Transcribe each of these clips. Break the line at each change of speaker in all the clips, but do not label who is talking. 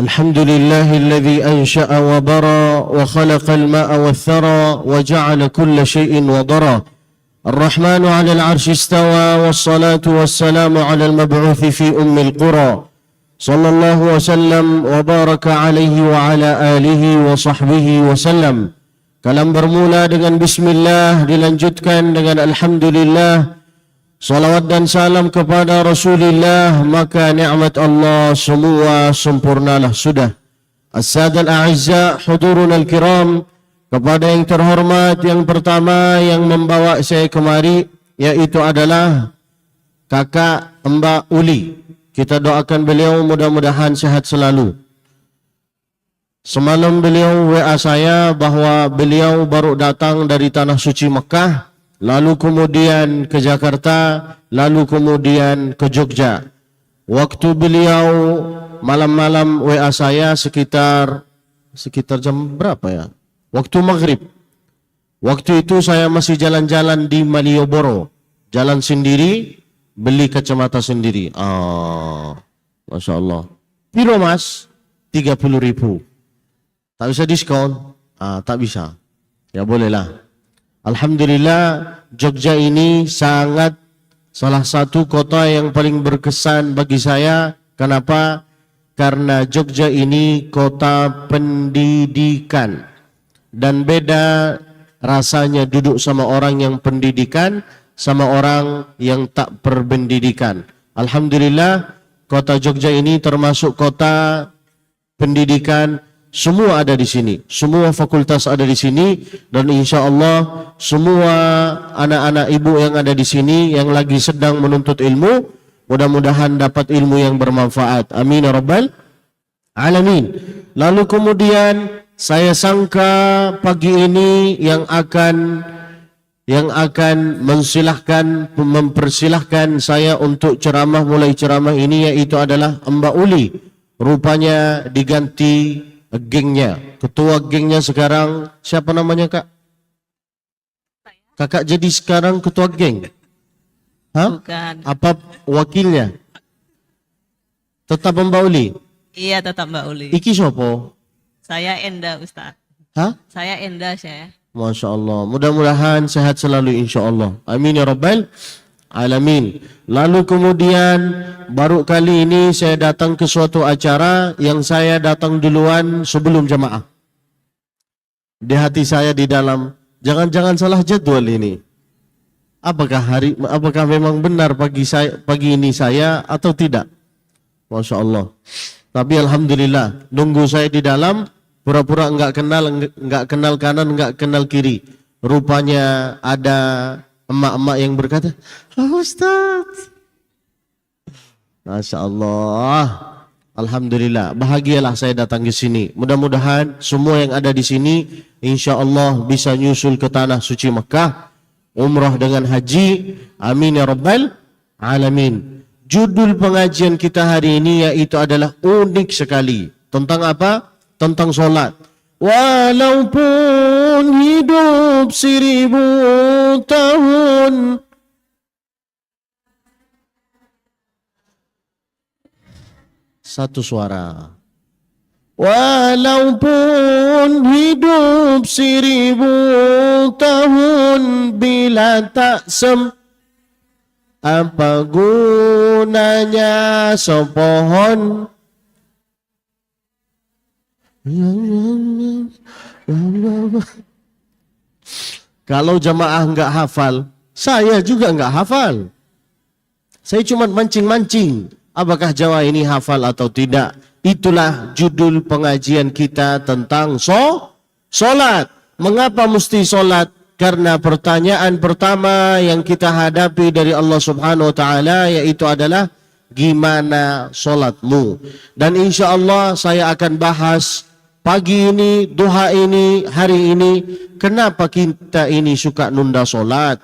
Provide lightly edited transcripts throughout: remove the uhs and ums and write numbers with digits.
الحمد لله الذي أنشأ وبرى وخلق الماء والثرى وجعل كل شيء وضرى. الرحمن على العرش استوى والصلاة والسلام على المبعوث في أم القرى صلى الله وسلم وبارك عليه وعلى آله وصحبه وسلم. Kalam bermula dengan bismillah, dilanjutkan dengan alhamdulillah. Salawat dan salam kepada Rasulullah, maka nikmat Allah semua sempurnalah sudah. As-sadal a'izza, hudurun al-kiram, kepada yang terhormat, yang pertama yang membawa saya kemari, yaitu adalah kakak Mbak Uli. Kita doakan beliau mudah-mudahan sehat selalu. Semalam beliau WA saya bahwa beliau baru datang dari Tanah Suci Mekah, lalu kemudian ke Jakarta, lalu kemudian ke Jogja. Waktu beliau malam-malam WA saya sekitar jam berapa ya? Waktu maghrib. Waktu itu saya masih jalan-jalan di Malioboro, jalan sendiri, beli kacamata sendiri. Masya Allah. Piro mas? 30.000. Tak bisa diskon? Tak bisa. Ya bolehlah. Alhamdulillah, Jogja ini salah satu kota yang paling berkesan bagi saya. Kenapa? Karena Jogja ini kota pendidikan. Dan beda rasanya duduk sama orang yang pendidikan sama orang yang tak berpendidikan. Alhamdulillah, kota Jogja ini termasuk kota pendidikan. Semua ada di sini, semua fakultas ada di sini, dan insya Allah semua anak-anak ibu yang ada di sini yang lagi sedang menuntut ilmu, mudah-mudahan dapat ilmu yang bermanfaat. Amin ya rabbal alamin. Lalu kemudian saya sangka pagi ini yang akan mempersilahkan saya untuk mulai ceramah ini, yaitu adalah Mbak Uli. Rupanya diganti gengnya, ketua gengnya sekarang siapa namanya kak? Kakak jadi sekarang ketua geng?
Bukan.
Apa wakilnya? Tetap Mbak Uli?
Iya tetap Mbak Uli.
Iki sopo?
Saya Enda Ustaz. Saya Enda saya.
Masya Allah. Mudah-mudahan sehat selalu insya Allah. Amin ya rabbal alamin. Lalu kemudian baru kali ini saya datang ke suatu acara yang saya datang duluan sebelum jamaah. Di hati saya di dalam, jangan-jangan salah jadwal ini. Apakah memang benar pagi ini saya atau tidak? Masya Allah. Tapi alhamdulillah, nunggu saya di dalam, pura-pura enggak kenal kanan, enggak kenal kiri. Rupanya ada emak-emak yang berkata, Ustaz. Masya Allah. Alhamdulillah. Bahagialah saya datang ke sini. Mudah-mudahan semua yang ada di sini, insya Allah bisa nyusul ke Tanah Suci Mekah, umrah dengan haji. Amin ya rabbal alamin. Judul pengajian kita hari ini yaitu adalah unik sekali. Tentang apa? Tentang solat. Walaupun hidup 1000 tahun. Satu suara. Walaupun hidup 1000 tahun, bila tak apa gunanya sepohon. Kalau jamaah enggak hafal, saya juga enggak hafal. Saya cuma mancing-mancing. Apakah Jawa ini hafal atau tidak? Itulah judul pengajian kita tentang solat. Mengapa mesti solat? Karena pertanyaan pertama yang kita hadapi dari Allah Subhanahu wa Ta'ala yaitu adalah gimana solatmu. Dan insya Allah saya akan bahas pagi ini, duha ini, hari ini, kenapa kita ini suka nunda solat?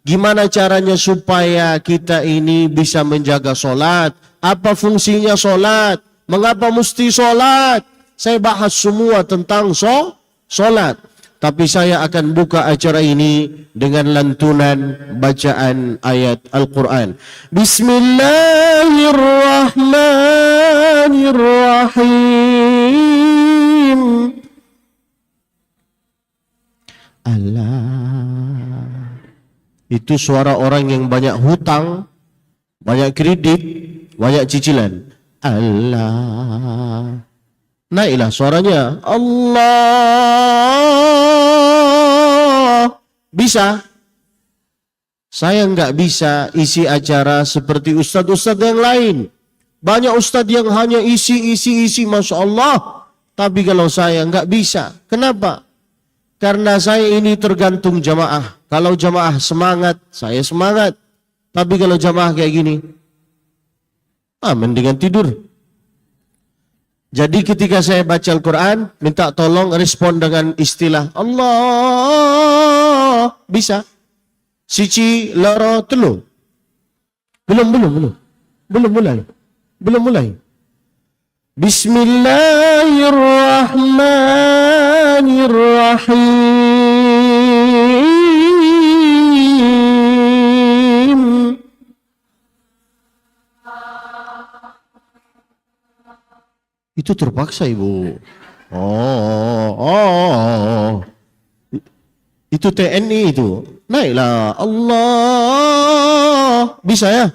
Gimana caranya supaya kita ini bisa menjaga solat? Apa fungsinya solat? Mengapa mesti solat? Saya bahas semua tentang solat. tapi saya akan buka acara ini dengan lantunan bacaan ayat Al-Quran. Bismillahirrahmanirrahim. Allah. Itu suara orang yang banyak hutang, banyak kredit, banyak cicilan. Allah. Naiklah suaranya. Allah. Bisa? Saya enggak bisa isi acara seperti ustaz-ustaz yang lain. Banyak ustaz yang hanya isi, Masya Allah. Tapi kalau saya enggak bisa. Kenapa? Karena saya ini tergantung jamaah. Kalau jamaah semangat, saya semangat. Tapi kalau jamaah kayak gini, mendingan tidur. Jadi ketika saya baca Al-Quran, minta tolong respon dengan istilah Allah. Bisa? Sici, loro, telu. Belum mulai. Bismillahirrahmanirrahim. Itu terpaksa, Ibu. Itu TNI itu. Naiklah. Allah. Bisa ya?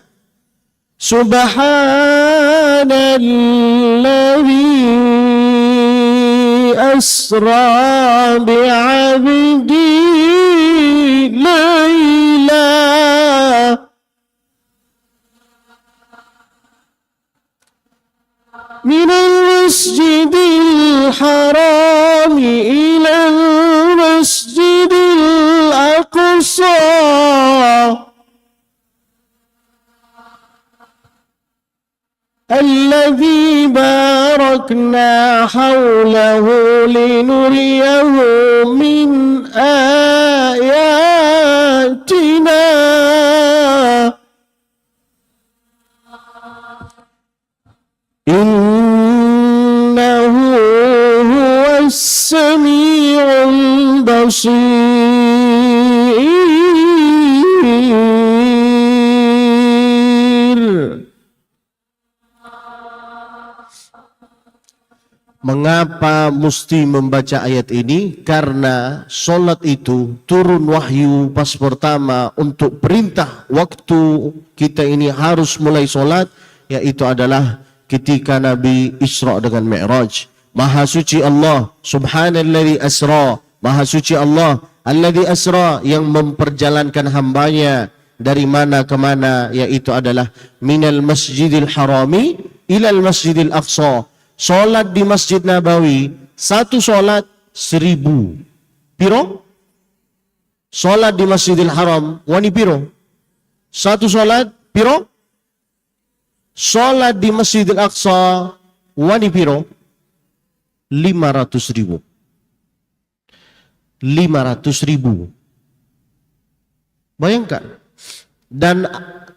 Subhanalladzi asra bi'abdi layla من المسجد الحرام إلى المسجد الأقصى الذي باركنا حوله لنريه من آياتنا إنه هو السميع البصير. Mengapa mesti membaca ayat ini? Karena solat itu turun wahyu pas pertama untuk perintah waktu kita ini harus mulai solat, yaitu adalah ketika Nabi Isra dengan Mi'raj. Maha suci Allah, subhanalladzi asra. Maha suci Allah, alladzi asra, yang memperjalankan hambanya dari mana ke mana, yaitu adalah minal masjidil harami ilal masjidil aqsa. Solat di Masjid Nabawi, satu solat 1000. Piro? Solat di Masjidil Haram, wani piro? Satu solat, piro? Solat di Masjidil Aqsa, wani piro? 500.000. 500.000. Bayangkan. Dan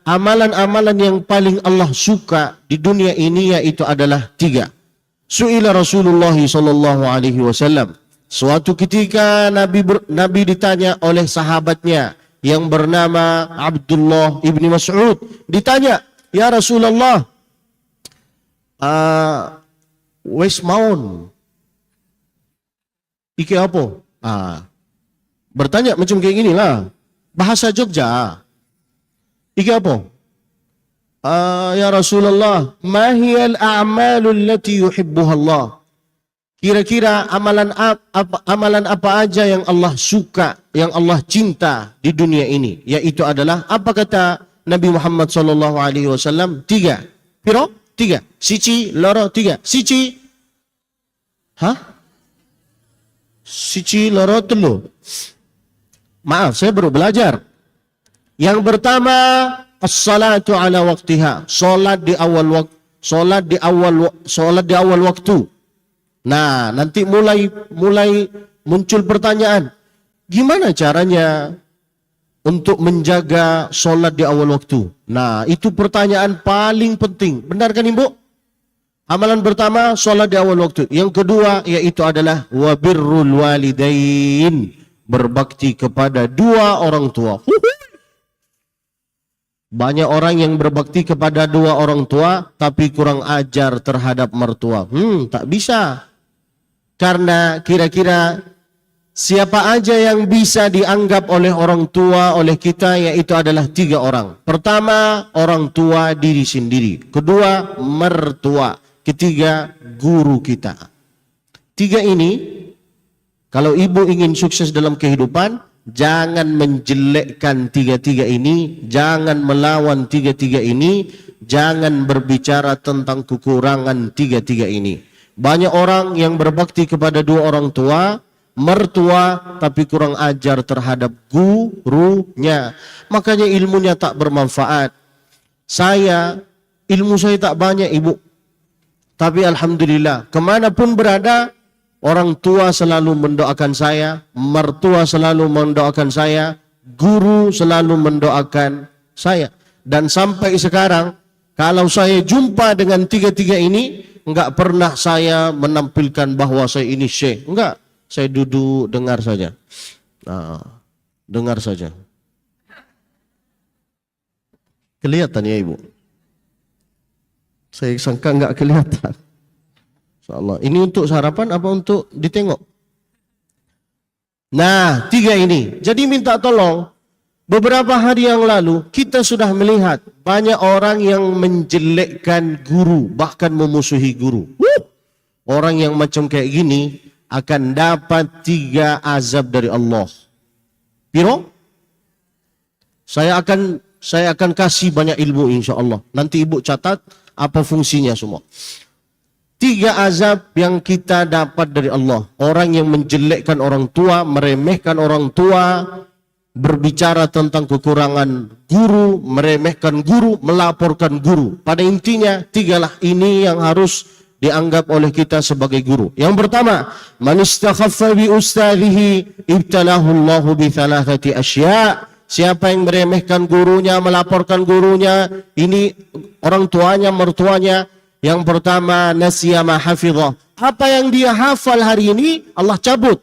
amalan-amalan yang paling Allah suka di dunia ini yaitu adalah 3. Su'ila Rasulullah sallallahu alaihi wasallam. Suatu ketika Nabi ditanya oleh sahabatnya yang bernama Abdullah ibni Mas'ud. Ditanya, ya Rasulullah, wes maun iki apa? Bertanya macam kayak gini lah. Bahasa Jogja. Iki apa? Ya Rasulullah, ma hiyal a'malul lati yuhibbuha Allah? Kira-kira amalan apa aja yang Allah suka, yang Allah cinta di dunia ini? Yaitu adalah, apa kata Nabi Muhammad sallallahu alaihi wasallam? 3. Piro? 3. Sici, loro, 3. Sici. Sici, loro, telu. Maaf, saya baru belajar. Yang pertama, as-salatu ala waqtiha. Salat di awal waktu. Nah, nanti mulai muncul pertanyaan. Gimana caranya untuk menjaga salat di awal waktu? Nah, itu pertanyaan paling penting. Benar kan, Ibu? Amalan pertama, solat di awal waktu. Yang kedua, yaitu adalah wabirrul walidain, berbakti kepada dua orang tua. Banyak orang yang berbakti kepada dua orang tua, tapi kurang ajar terhadap mertua. Tak bisa. Karena kira-kira siapa aja yang bisa dianggap oleh orang tua, oleh kita, yaitu adalah 3 orang. Pertama, orang tua diri sendiri. Kedua, mertua. Ketiga, guru kita. 3 ini, kalau ibu ingin sukses dalam kehidupan, jangan menjelekkan 3 ini, jangan melawan 3 ini, jangan berbicara tentang kekurangan 3 ini. Banyak orang yang berbakti kepada 2 orang tua, mertua, tapi kurang ajar terhadap gurunya. Makanya ilmunya tak bermanfaat. Ilmu saya tak banyak, ibu. Tapi alhamdulillah, kemanapun berada, orang tua selalu mendoakan saya, mertua selalu mendoakan saya, guru selalu mendoakan saya. Dan sampai sekarang, kalau saya jumpa dengan 3 ini, enggak pernah saya menampilkan bahwa saya ini syekh. Enggak, saya duduk dengar saja. Dengar saja. Kelihatan ya ibu? Saya sangka enggak kelihatan. Insyaallah. Ini untuk sarapan apa untuk ditengok? Nah, 3 ini. Jadi minta tolong. Beberapa hari yang lalu kita sudah melihat banyak orang yang menjelekkan guru, bahkan memusuhi guru. Orang yang macam kayak gini akan dapat 3 azab dari Allah. Piro? Saya akan kasih banyak ilmu insya-Allah. Nanti ibu catat apa fungsinya semua. 3 azab yang kita dapat dari Allah. Orang yang menjelekkan orang tua, meremehkan orang tua, berbicara tentang kekurangan guru, meremehkan guru, melaporkan guru. Pada intinya 3 lah ini yang harus dianggap oleh kita sebagai guru. Yang pertama, man istakhaffa bi ustadhihi ibtalahu Allahu bi 3 asya'. Siapa yang meremehkan gurunya, melaporkan gurunya, ini orang tuanya, mertuanya. Yang pertama, nasiya ma hafidhah. Apa yang dia hafal hari ini, Allah cabut.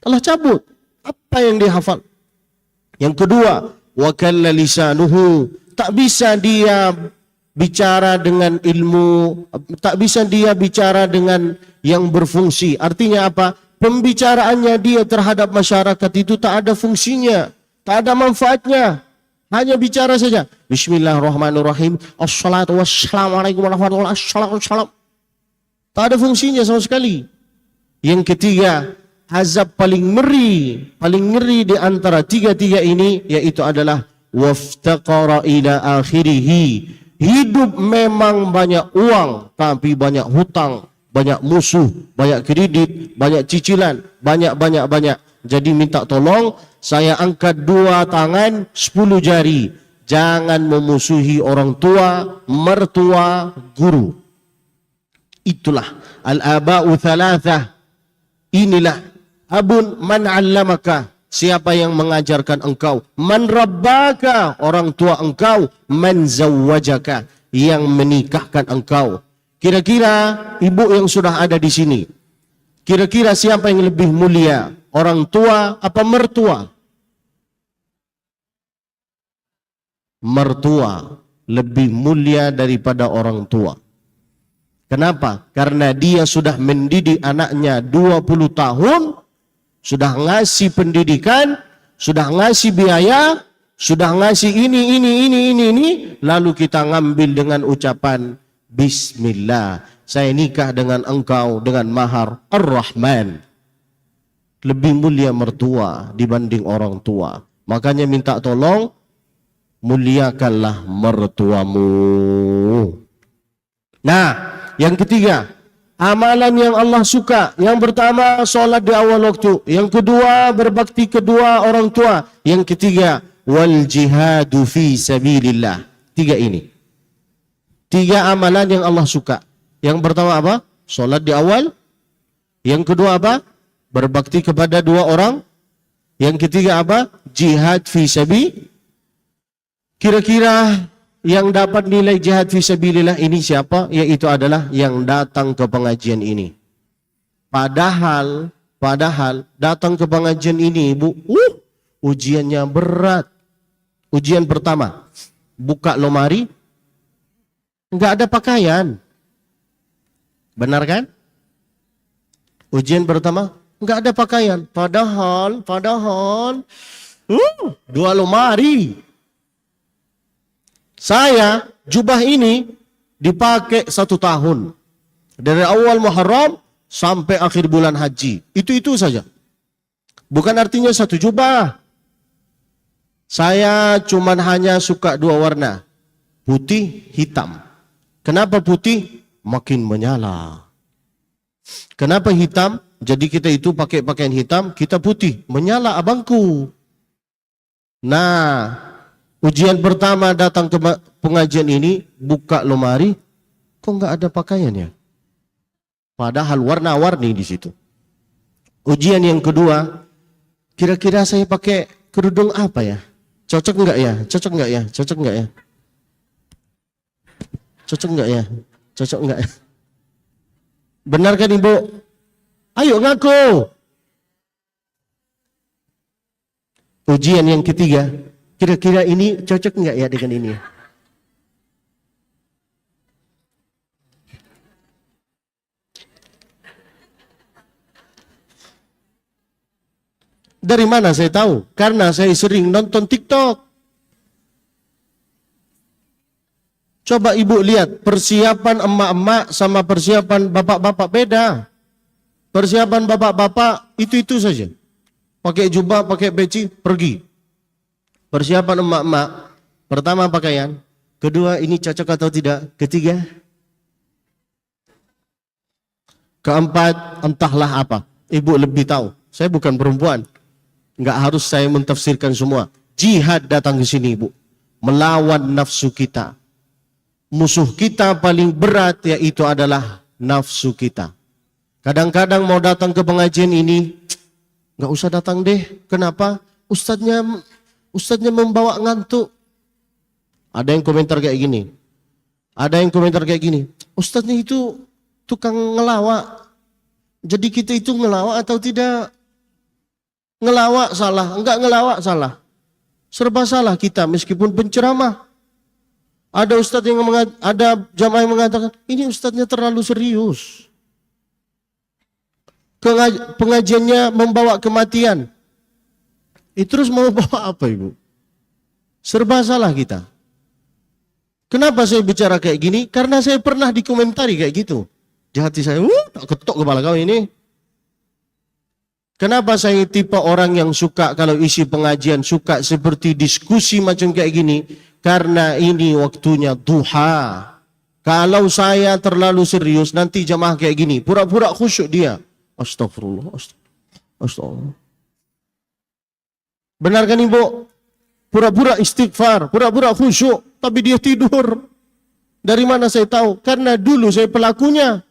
Allah cabut. Apa yang dia hafal. Yang kedua, wa kalla lisanuhu. Tak bisa dia bicara dengan ilmu, tak bisa dia bicara dengan yang berfungsi. Artinya apa? Pembicaraannya dia terhadap masyarakat itu tak ada fungsinya, tak ada manfaatnya. Hanya bicara saja. Bismillahirrahmanirrahim. Assalatu wassalamualaikum warahmatullahi wabarakatuh. Tak ada fungsinya sama sekali. Yang ketiga, azab paling ngeri di antara 3 ini, yaitu adalah waftaqara ila akhirih. Hidup memang banyak uang, tapi banyak hutang, banyak musuh, banyak kredit, banyak cicilan, banyak. Jadi minta tolong, saya angkat 2 tangan, 10 jari. Jangan memusuhi orang tua, mertua, guru. Itulah al-aba'u thalathah. Inilah abun man 'allamaka, siapa yang mengajarkan engkau, man rabbaka, orang tua engkau, man zawwajaka, yang menikahkan engkau. Kira-kira ibu yang sudah ada di sini, kira-kira siapa yang lebih mulia, orang tua apa mertua? Mertua lebih mulia daripada orang tua. Kenapa? Karena dia sudah mendidik anaknya 20 tahun, sudah ngasih pendidikan, sudah ngasih biaya, sudah ngasih ini, lalu kita ngambil dengan ucapan Bismillah, saya nikah dengan engkau dengan mahar Ar-Rahman. Lebih mulia mertua dibanding orang tua. Makanya minta tolong, muliakanlah mertuamu. Nah, yang ketiga, amalan yang Allah suka. Yang pertama, solat di awal waktu. Yang kedua, berbakti kedua orang tua. Yang ketiga, wal jihadu fi sabilillah. 3 ini. 3 amalan yang Allah suka. Yang pertama apa? Solat di awal. Yang kedua apa? Berbakti kepada 2 orang. Yang ketiga apa? Jihad fi sabi. Kira-kira yang dapat nilai jihad fisabilillah ini siapa? Yaitu adalah yang datang ke pengajian ini. Padahal datang ke pengajian ini, Bu, ujiannya berat. Ujian pertama, buka lemari, enggak ada pakaian. Benar kan? Ujian pertama, enggak ada pakaian. Padahal, dua lemari. Saya, jubah ini dipakai 1 tahun. Dari awal Muharram sampai akhir bulan haji. Itu saja. Bukan artinya 1 jubah. Saya cuman hanya suka 2 warna. Putih, hitam. Kenapa putih? Makin menyala. Kenapa hitam? Jadi kita itu pakai pakaian hitam, kita putih. Menyala abangku. Nah, ujian pertama datang ke pengajian ini, buka lemari, kok nggak ada pakaiannya? Padahal warna-warni di situ. Ujian yang kedua, kira-kira saya pakai kerudung apa ya? Cocok nggak ya? Cocok nggak ya? Cocok nggak ya? Cocok nggak ya? Cocok nggak ya? Benar kan Ibu? Ayo ngaku. Ujian yang ketiga, kira-kira ini cocok nggak ya dengan ini? Dari mana saya tahu? Karena saya sering nonton TikTok. Coba Ibu lihat persiapan emak-emak sama persiapan bapak-bapak beda. Persiapan bapak-bapak itu saja. Pakai jubah, pakai peci, pergi. Persiapan emak-emak, pertama pakaian, kedua ini cocok atau tidak, ketiga, keempat entahlah apa. Ibu lebih tahu. Saya bukan perempuan. Enggak harus saya mentafsirkan semua. Jihad datang ke sini, Bu. Melawan nafsu kita. Musuh kita paling berat yaitu adalah nafsu kita. Kadang-kadang mau datang ke pengajian ini, enggak usah datang deh. Kenapa? Ustadznya membawa ngantuk. Ada yang komentar kayak gini. Ada yang komentar kayak gini. Ustadznya itu tukang ngelawak. Jadi kita itu ngelawak atau tidak? Ngelawak salah, enggak ngelawak salah. Serba salah kita meskipun penceramah. Ada ustadz yang ada jamaah yang mengatakan, ini ustadznya terlalu serius. Pengajiannya membawa kematian. Terus mau bawa apa Ibu? Serba salah kita. Kenapa saya bicara kayak gini? Karena saya pernah dikomentari kayak gitu. Di hati saya, tak ketok kepala kau ini. Kenapa saya tipe orang yang suka kalau isi pengajian, suka seperti diskusi macam kayak gini? Karena ini waktunya duha. Kalau saya terlalu serius, nanti jamaah kayak gini, pura-pura khusyuk dia. Astagfirullah, astagfirullah. Benar kan Ibu? Pura-pura istighfar, pura-pura khusyuk, tapi dia tidur. Dari mana saya tahu? Karena dulu saya pelakunya.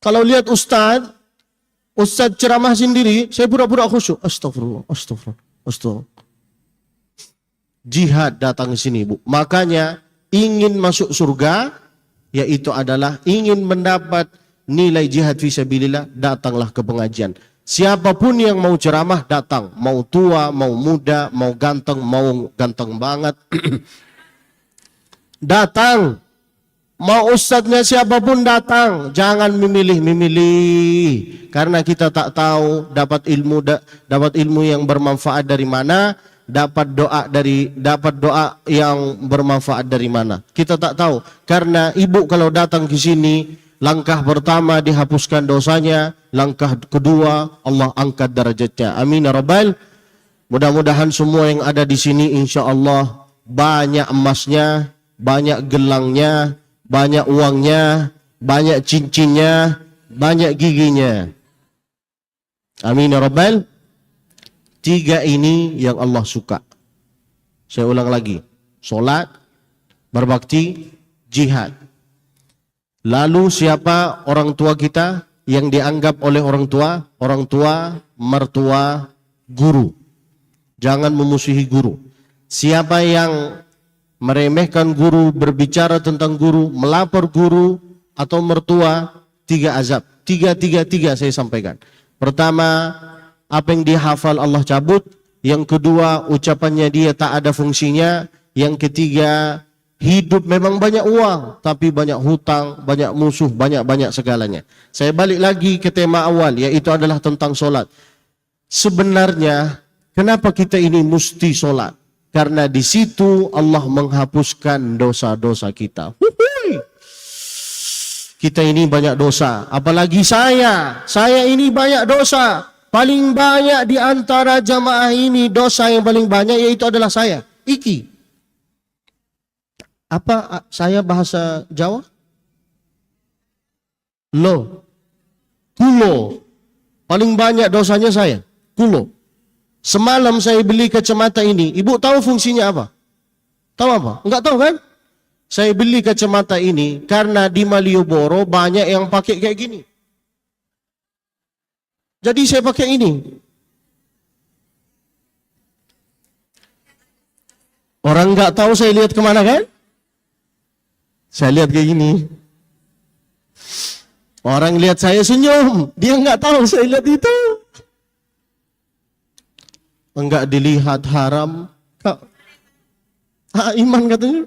Kalau lihat Ustadz ceramah sendiri, saya pura-pura khusyuk. Astagfirullah, astagfirullah, astagfirullah. Jihad datang ke sini, Bu. Makanya ingin masuk surga, yaitu adalah ingin mendapat nilai jihad fisabilillah, datanglah ke pengajian. Siapapun yang mau ceramah datang, mau tua, mau muda, mau ganteng banget, datang. Mau ustadznya siapapun datang, jangan memilih-memilih, karena kita tak tahu dapat ilmu yang bermanfaat dari mana, dapat doa yang bermanfaat dari mana. Kita tak tahu, karena Ibu kalau datang ke sini, langkah pertama dihapuskan dosanya, langkah kedua Allah angkat derajatnya. Amin ya rabbal. Mudah-mudahan semua yang ada di sini insya Allah banyak emasnya, banyak gelangnya, banyak uangnya, banyak cincinnya, banyak giginya. Amin ya rabbal. 3 ini yang Allah suka. Saya ulang lagi. Salat, berbakti, jihad. Lalu siapa orang tua kita yang dianggap oleh orang tua? Orang tua, mertua, guru. Jangan memusuhi guru. Siapa yang meremehkan guru, berbicara tentang guru, melapor guru atau mertua, 3 azab. Tiga saya sampaikan. Pertama, apa yang dihafal Allah cabut. Yang kedua, ucapannya dia tak ada fungsinya. Yang ketiga, hidup memang banyak uang, tapi banyak hutang, banyak musuh, banyak segalanya. Saya balik lagi ke tema awal, yaitu adalah tentang solat. Sebenarnya, kenapa kita ini mesti solat? Karena di situ Allah menghapuskan dosa-dosa kita. Kita ini banyak dosa, apalagi saya ini banyak dosa. Paling banyak di antara jamaah ini, dosa yang paling banyak yaitu adalah saya. Iki. Apa saya bahasa Jawa? Kulo. Paling banyak dosanya saya. Kulo. Semalam saya beli kacamata ini. Ibu tahu fungsinya apa? Tahu apa? Enggak tahu kan? Saya beli kacamata ini karena di Malioboro banyak yang pakai kayak gini. Jadi saya pakai ini. Orang enggak tahu saya lihat kemana kan? Saya lihat kayak gini. Orang lihat saya senyum. Dia enggak tahu saya lihat itu. Enggak dilihat haram. Iman katanya.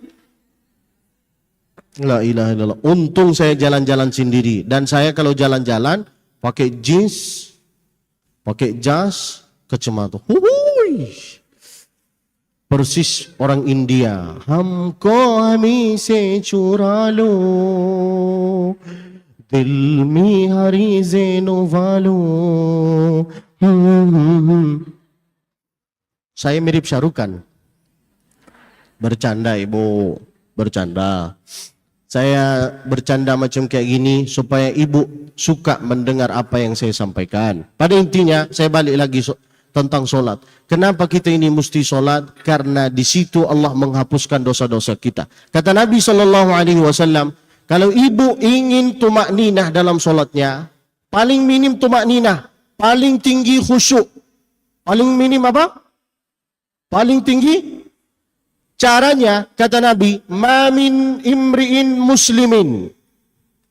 La ilaha illallah. Untung saya jalan-jalan sendiri. Dan saya kalau jalan-jalan pakai jeans, pakai jas, kacamata. Persis orang India. Hamko hami se chura lo, dil mi hari zeno valo. Saya mirip Syarukan. Bercanda ibu, bercanda. Saya bercanda macam kayak gini supaya ibu suka mendengar apa yang saya sampaikan. Pada intinya saya balik lagi tentang solat. Kenapa kita ini mesti solat? Karena di situ Allah menghapuskan dosa-dosa kita. Kata Nabi SAW, kalau ibu ingin tumak ninah dalam solatnya, paling minim tumak ninah, paling tinggi khusyuk. Paling minim apa? Paling tinggi. Caranya, kata Nabi, ma min imri'in muslimin.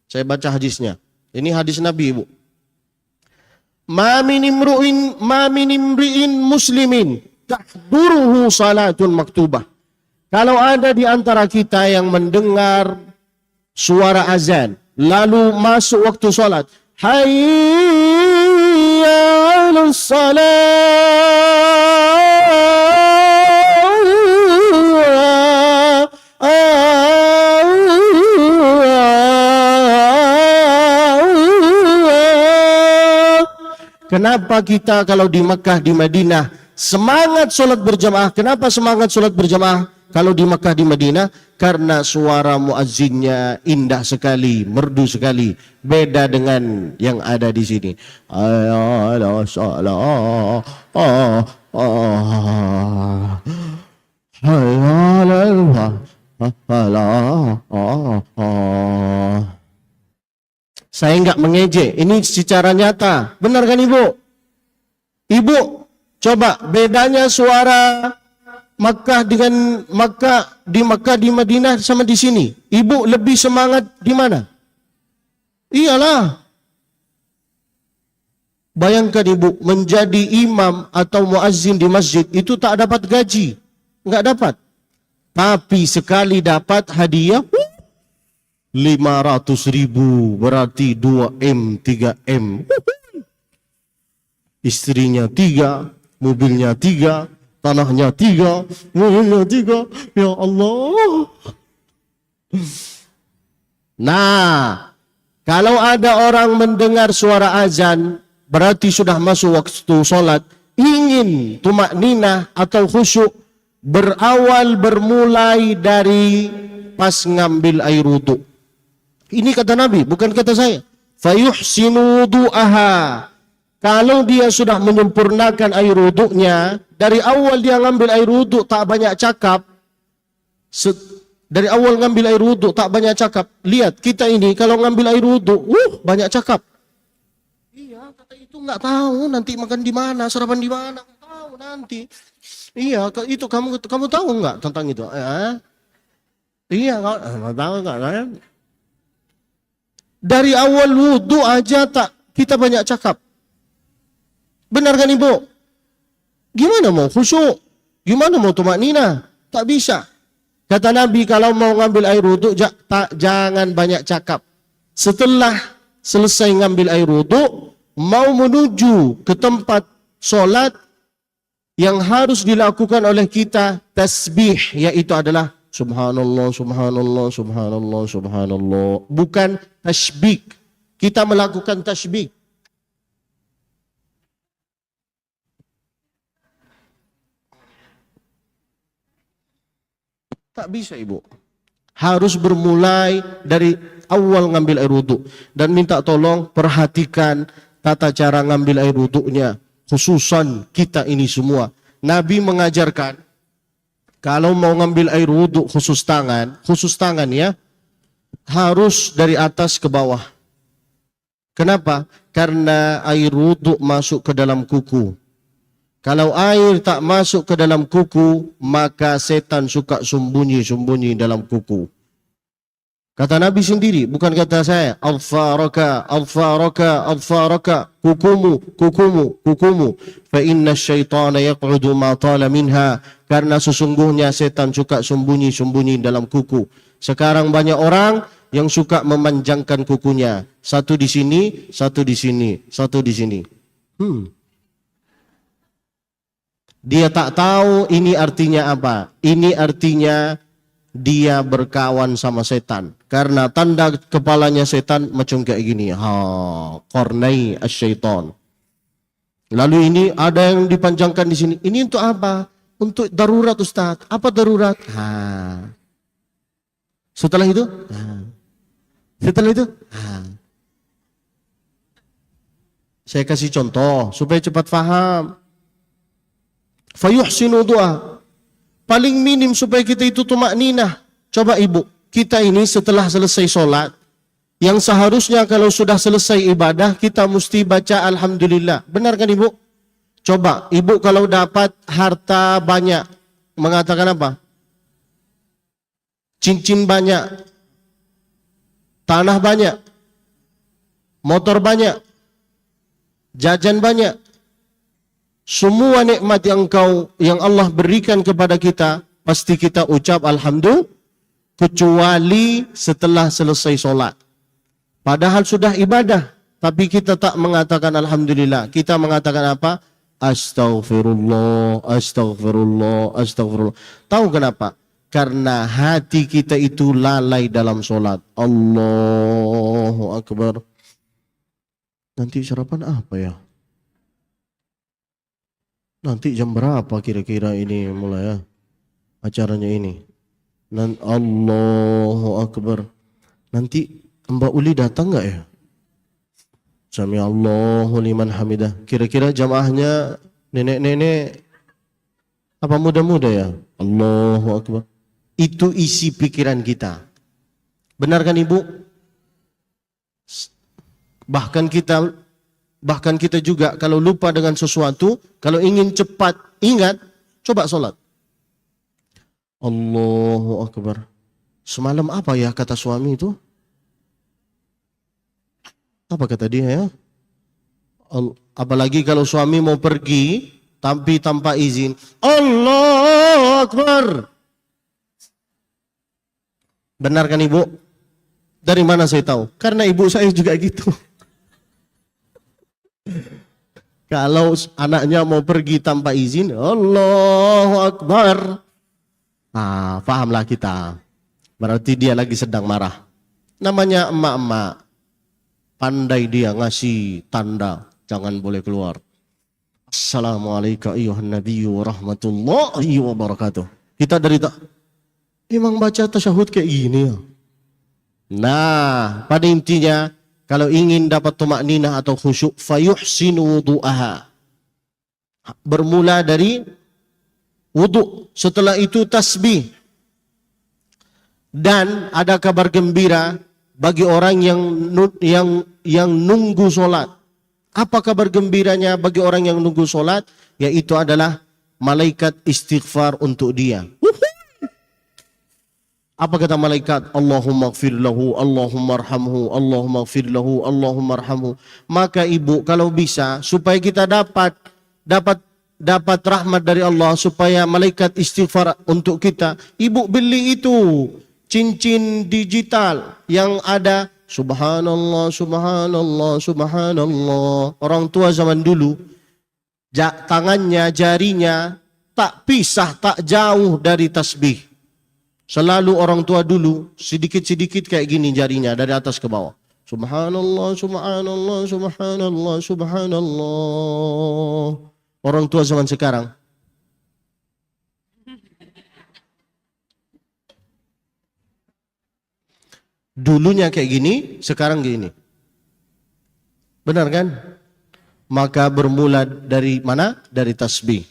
Saya baca hadisnya. Ini hadis Nabi, ibu. Ma min imri'in muslimin tahduruhu salatun maktubah. Kalau ada di antara kita yang mendengar suara azan, lalu masuk waktu salat, hayya 'alas salat, kenapa kita kalau di Mekah, di Madinah semangat solat berjamaah? Kenapa semangat solat berjamaah kalau di Mekah, di Madinah? Karena suara muazzinnya indah sekali, merdu sekali, beda dengan yang ada di sini. Saya enggak mengejek, ini secara nyata. Benar kan ibu? Ibu, coba bedanya suara Makkah dengan di Madinah sama di sini. Ibu lebih semangat di mana? Iyalah. Bayangkan ibu, menjadi imam atau muazzin di masjid itu tak dapat gaji. Enggak dapat. Tapi sekali dapat hadiah 500.000, berarti 2M, 3M. Istrinya 3, mobilnya 3, tanahnya 3, mobilnya 3. Ya Allah. Nah, kalau ada orang mendengar suara azan, berarti sudah masuk waktu sholat, ingin tumak ninah atau khusyuk, bermulai dari pas ngambil air wudu. Ini kata Nabi, bukan kata saya. Fayuhsinu wudu'aha. Kalau dia sudah menyempurnakan air wudu'nya, dari awal dia ngambil air wudu' tak banyak cakap. Dari awal ngambil air wudu' tak banyak cakap. Lihat, kita ini kalau ngambil air wudu', banyak cakap. Iya, kata itu nggak tahu nanti makan di mana, sarapan di mana, tahu nanti. Iya, itu kamu tahu nggak tentang itu? Iya, nggak tahu nggak kan? Dari awal wudhu aja tak kita banyak cakap. Benar kan Ibu? Gimana mau khusyuk? Gimana mau tumaknina? Tak bisa. Kata Nabi kalau mau ngambil air wudhu jangan banyak cakap. Setelah selesai ngambil air wudhu, mau menuju ke tempat solat yang harus dilakukan oleh kita tasbih, yaitu adalah subhanallah, subhanallah, subhanallah, subhanallah. Bukan tasbih. Kita melakukan tasbih. Tak bisa Ibu. Harus bermulai dari awal ngambil air wudhu. Dan minta tolong perhatikan tata cara ngambil air wudhunya. Khususan kita ini semua. Nabi mengajarkan, kalau mau ngambil air wudhu khusus tangan ya, harus dari atas ke bawah. Kenapa? Karena air wudhu masuk ke dalam kuku. Kalau air tak masuk ke dalam kuku, maka setan suka sembunyi-sembunyi dalam kuku. Kata Nabi sendiri, bukan kata saya. Al-faraka, al-faraka, al-faraka. Kukumu, kukumu, kukumu. Fa inna syaitana yaq'udu ma tala minha. Karena sesungguhnya setan suka sembunyi-sembunyi dalam kuku. Sekarang banyak orang yang suka memanjangkan kukunya. Satu di sini, satu di sini, satu di sini. Dia tak tahu ini artinya apa. Ini artinya dia berkawan sama setan. Karena tanda kepalanya setan macam kayak gini. Qarnai asyaiton. Lalu ini ada yang dipanjangkan di sini. Ini untuk apa? Untuk darurat Ustaz. Apa darurat? Setelah itu? Setelah itu? Saya kasih contoh supaya cepat faham. Fayuhsinu du'a. Paling minim supaya kita itu tumakninah. Coba Ibu, kita ini setelah selesai sholat, yang seharusnya kalau sudah selesai ibadah, kita mesti baca Alhamdulillah. Benar kan Ibu? Coba, Ibu kalau dapat harta banyak, mengatakan apa? Cincin banyak, tanah banyak, motor banyak, jajan banyak. Semua nikmat yang Allah berikan kepada kita, pasti kita ucap alhamdulillah, kecuali setelah selesai sholat. Padahal sudah ibadah, tapi kita tak mengatakan alhamdulillah. Kita mengatakan apa? Astaghfirullah, astaghfirullah, astaghfirullah. Tahu kenapa? Karena hati kita itu lalai dalam sholat. Allahu Akbar. Nanti sarapan apa ya? Nanti jam berapa kira-kira ini mulai ya acaranya ini? Allahu Akbar. Nanti Mbak Uli datang nggak ya? Sami Allahu liman hamidah. Kira-kira jamaahnya nenek-nenek apa muda-muda ya? Allahu Akbar. Itu isi pikiran kita. Benar kan Ibu? Bahkan kita juga kalau lupa dengan sesuatu, kalau ingin cepat ingat, coba sholat. Allahu Akbar. Semalam apa ya kata suami itu? Apa kata dia ya? Apalagi kalau suami mau pergi, tapi tanpa izin. Allahu Akbar. Benar kan Ibu? Dari mana saya tahu? Karena ibu saya juga gitu. Kalau anaknya mau pergi tanpa izin, Allahu Akbar. Pahamlah kita. Berarti dia lagi sedang marah. Namanya emak-emak. Pandai dia ngasih tanda. Jangan boleh keluar. Assalamualaikum warahmatullahi wabarakatuh. Kita dari tak. Emang baca tasyahud kayak gini ya? Nah, pada intinya, kalau ingin dapat tumakninah atau khusyuk, fayuhsinu wudu'aha. Bermula dari wudu, setelah itu tasbih. Dan ada kabar gembira bagi orang yang nunggu sholat. Apa kabar gembiranya bagi orang yang nunggu sholat? Yaitu adalah malaikat istighfar untuk dia. Apa kata malaikat? Allahumma ighfir lahu, Allahumma arhamhu, Allahumma ighfir lahu, Allahumma arhamhu. Maka ibu kalau bisa supaya kita dapat rahmat dari Allah, supaya malaikat istighfar untuk kita, ibu beli itu cincin digital yang ada subhanallah, subhanallah, subhanallah. Orang tua zaman dulu tangannya, jarinya tak pisah, tak jauh dari tasbih. Selalu orang tua dulu sedikit-sedikit kayak gini jarinya dari atas ke bawah. Subhanallah, subhanallah, subhanallah, subhanallah. Orang tua zaman sekarang dulunya kayak gini, sekarang gini. Benar kan? Maka bermula dari mana? Dari tasbih.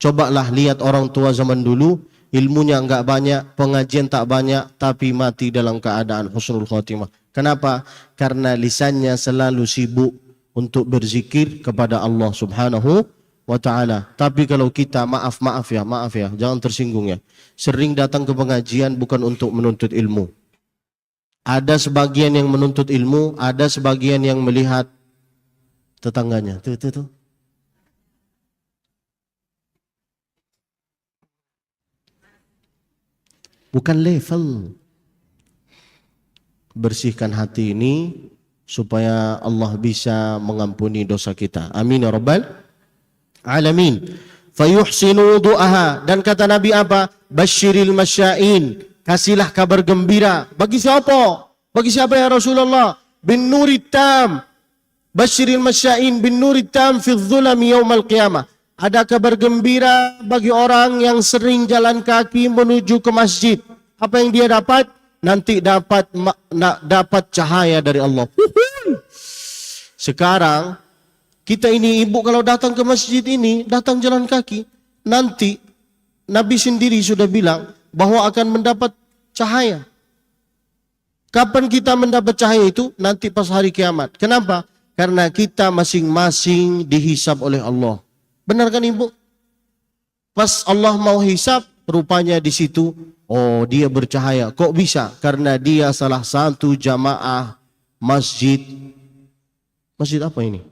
Cobalah lihat orang tua zaman dulu, ilmunya enggak banyak, pengajian tak banyak, tapi mati dalam keadaan husnul khotimah. Kenapa? Karena lisannya selalu sibuk untuk berzikir kepada Allah Subhanahu wa ta'ala. Tapi kalau kita maaf ya, jangan tersinggung ya. Sering datang ke pengajian bukan untuk menuntut ilmu. Ada sebagian yang menuntut ilmu, ada sebagian yang melihat tetangganya. Tuh. Bukan level. Bersihkan hati ini supaya Allah bisa mengampuni dosa kita. Amin ya rabbal alamin. Fayuhsinu wudu'aha. Dan kata Nabi apa? Basyiril masya'in. Kasihlah kabar gembira. Bagi siapa? Bagi siapa ya Rasulullah? Bin nurit tam. Basyiril masya'in bin nurit tam fi dhulami yaumal qiyamah. Ada kabar gembira bagi orang yang sering jalan kaki menuju ke masjid. Apa yang dia dapat? Nanti dapat cahaya dari Allah. Sekarang kita ini ibu kalau datang ke masjid ini, datang jalan kaki, nanti Nabi sendiri sudah bilang bahwa akan mendapat cahaya. Kapan kita mendapat cahaya itu? Nanti pas hari kiamat. Kenapa? Karena kita masing-masing dihisab oleh Allah. Benar kan ibu? Pas Allah mau hisab, rupanya di situ, oh dia bercahaya. Kok bisa? Karena dia salah satu jamaah masjid. Masjid apa ini?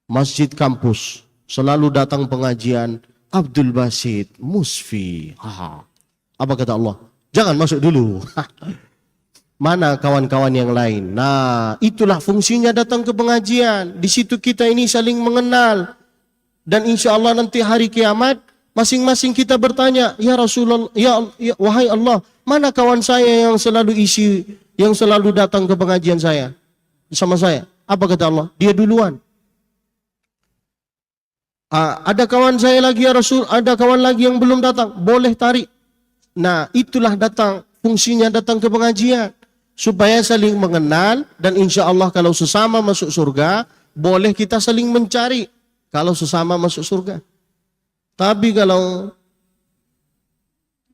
Masjid kampus. Selalu datang pengajian Abdul Basit Musfi. Apa kata Allah? Jangan masuk dulu. Mana kawan-kawan yang lain? Nah, itulah fungsinya datang ke pengajian. Di situ kita ini saling mengenal. Dan insya Allah nanti hari kiamat, masing-masing kita bertanya, ya Rasulullah, wahai Allah, mana kawan saya yang selalu datang ke pengajian saya, sama saya? Apa kata Allah? Dia duluan. Ada kawan saya lagi ya Rasul, ada kawan lagi yang belum datang, boleh tarik. Nah, itulah fungsinya datang ke pengajian. Supaya saling mengenal, dan insya Allah kalau sesama masuk surga, boleh kita saling mencari. Kalau sesama masuk surga. Tapi kalau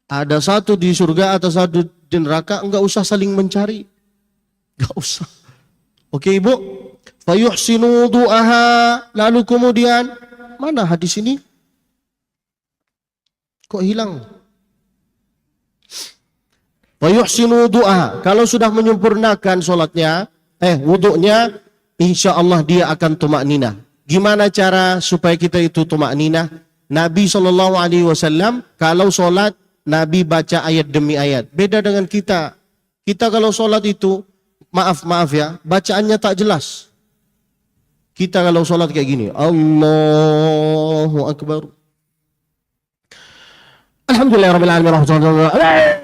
ada satu di surga atau satu di neraka, enggak usah saling mencari. Enggak usah. Oke ibu? Fayuhsinu du'aha. Lalu kemudian, mana hadis ini? Kok hilang? Fayuhsinu du'aha. Kalau sudah menyempurnakan sholatnya, wudu'nya, insya Allah dia akan tumakninah. Gimana cara supaya kita itu tumakninah? Nabi SAW kalau sholat, Nabi baca ayat demi ayat. Beda dengan kita. Kita kalau sholat itu, maaf ya, bacaannya tak jelas. Kita kalau sholat kayak gini, Allahu Akbar. Alhamdulillahirrahmanirrahim.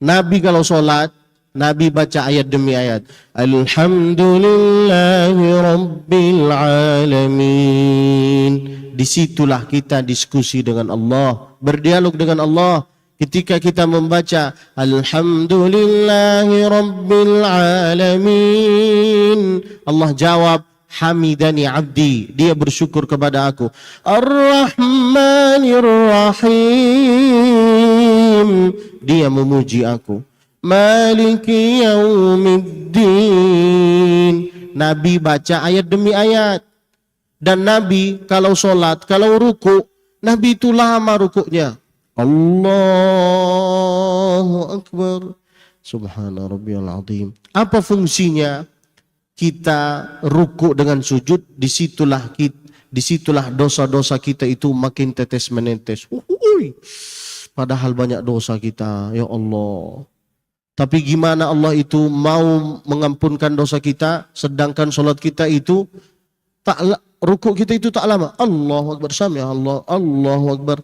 Nabi kalau sholat, Nabi baca ayat demi ayat. Alhamdulillahi Rabbil Alamin. Disitulah kita diskusi dengan Allah, berdialog dengan Allah. Ketika kita membaca Alhamdulillahi Rabbil Alamin, Allah jawab, Hamidani Abdi, dia bersyukur kepada aku. Ar-Rahmanir Rahim, dia memuji aku. Maliki yaumiddin. Nabi baca ayat demi ayat. Dan Nabi kalau sholat, kalau ruku, Nabi itu lama rukuknya. Allahu Akbar. Subhana rabbiyal azim. Apa fungsinya kita ruku dengan sujud? Disitulah dosa-dosa kita itu makin tetes menetes. Padahal banyak dosa kita, ya Allah. Tapi gimana Allah itu mau mengampunkan dosa kita, sedangkan sholat kita itu rukuk kita itu tak lama. Allahu Akbar, sami Allah, Allahu Akbar.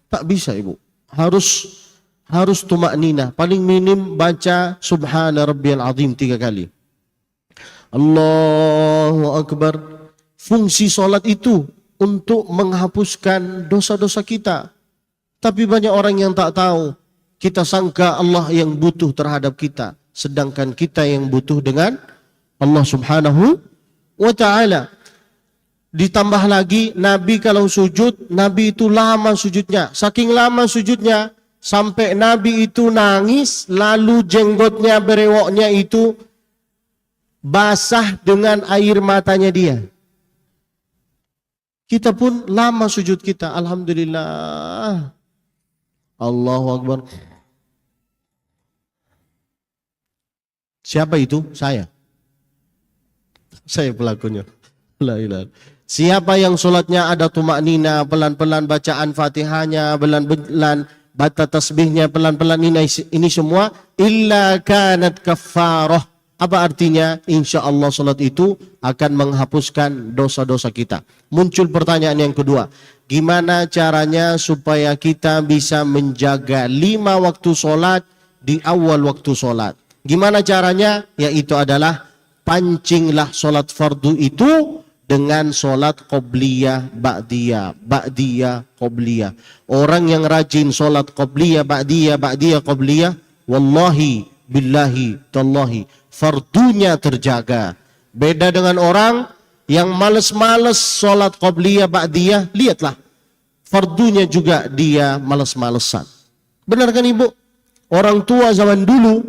Tak bisa ibu. Harus tumaknina. Paling minim baca Subhana Rabbiyal Azim 3 kali. Allahu Akbar. Fungsi sholat itu untuk menghapuskan dosa-dosa kita. Tapi banyak orang yang tak tahu. Kita sangka Allah yang butuh terhadap kita. Sedangkan kita yang butuh dengan Allah Subhanahu wa ta'ala. Ditambah lagi, Nabi kalau sujud, Nabi itu lama sujudnya. Saking lama sujudnya, sampai Nabi itu nangis, lalu jenggotnya, berewoknya itu basah dengan air matanya dia. Kita pun lama sujud kita, alhamdulillah. Allahu Akbar. Siapa itu? Saya. Saya pelakunya. La ilaha. Siapa yang sholatnya ada tumaknina, pelan-pelan bacaan Fatihahnya, pelan-pelan baca tasbihnya, pelan-pelan ini semua illa kanat kafarah. Apa artinya? Insya Allah sholat itu akan menghapuskan dosa-dosa kita. Muncul pertanyaan yang kedua. Gimana caranya supaya kita bisa menjaga 5 waktu sholat di awal waktu sholat? Gimana caranya? Yaitu adalah pancinglah sholat fardu itu dengan sholat qobliyah, ba'diyah, qobliyah. Orang yang rajin sholat qobliyah, ba'diyah, qobliyah, wallahi, billahi, tallahi, fardunya terjaga. Beda dengan orang yang males-males sholat qobliyah, ba'diyah, lihatlah. Fardunya juga dia males-malesan. Benar kan ibu? Orang tua zaman dulu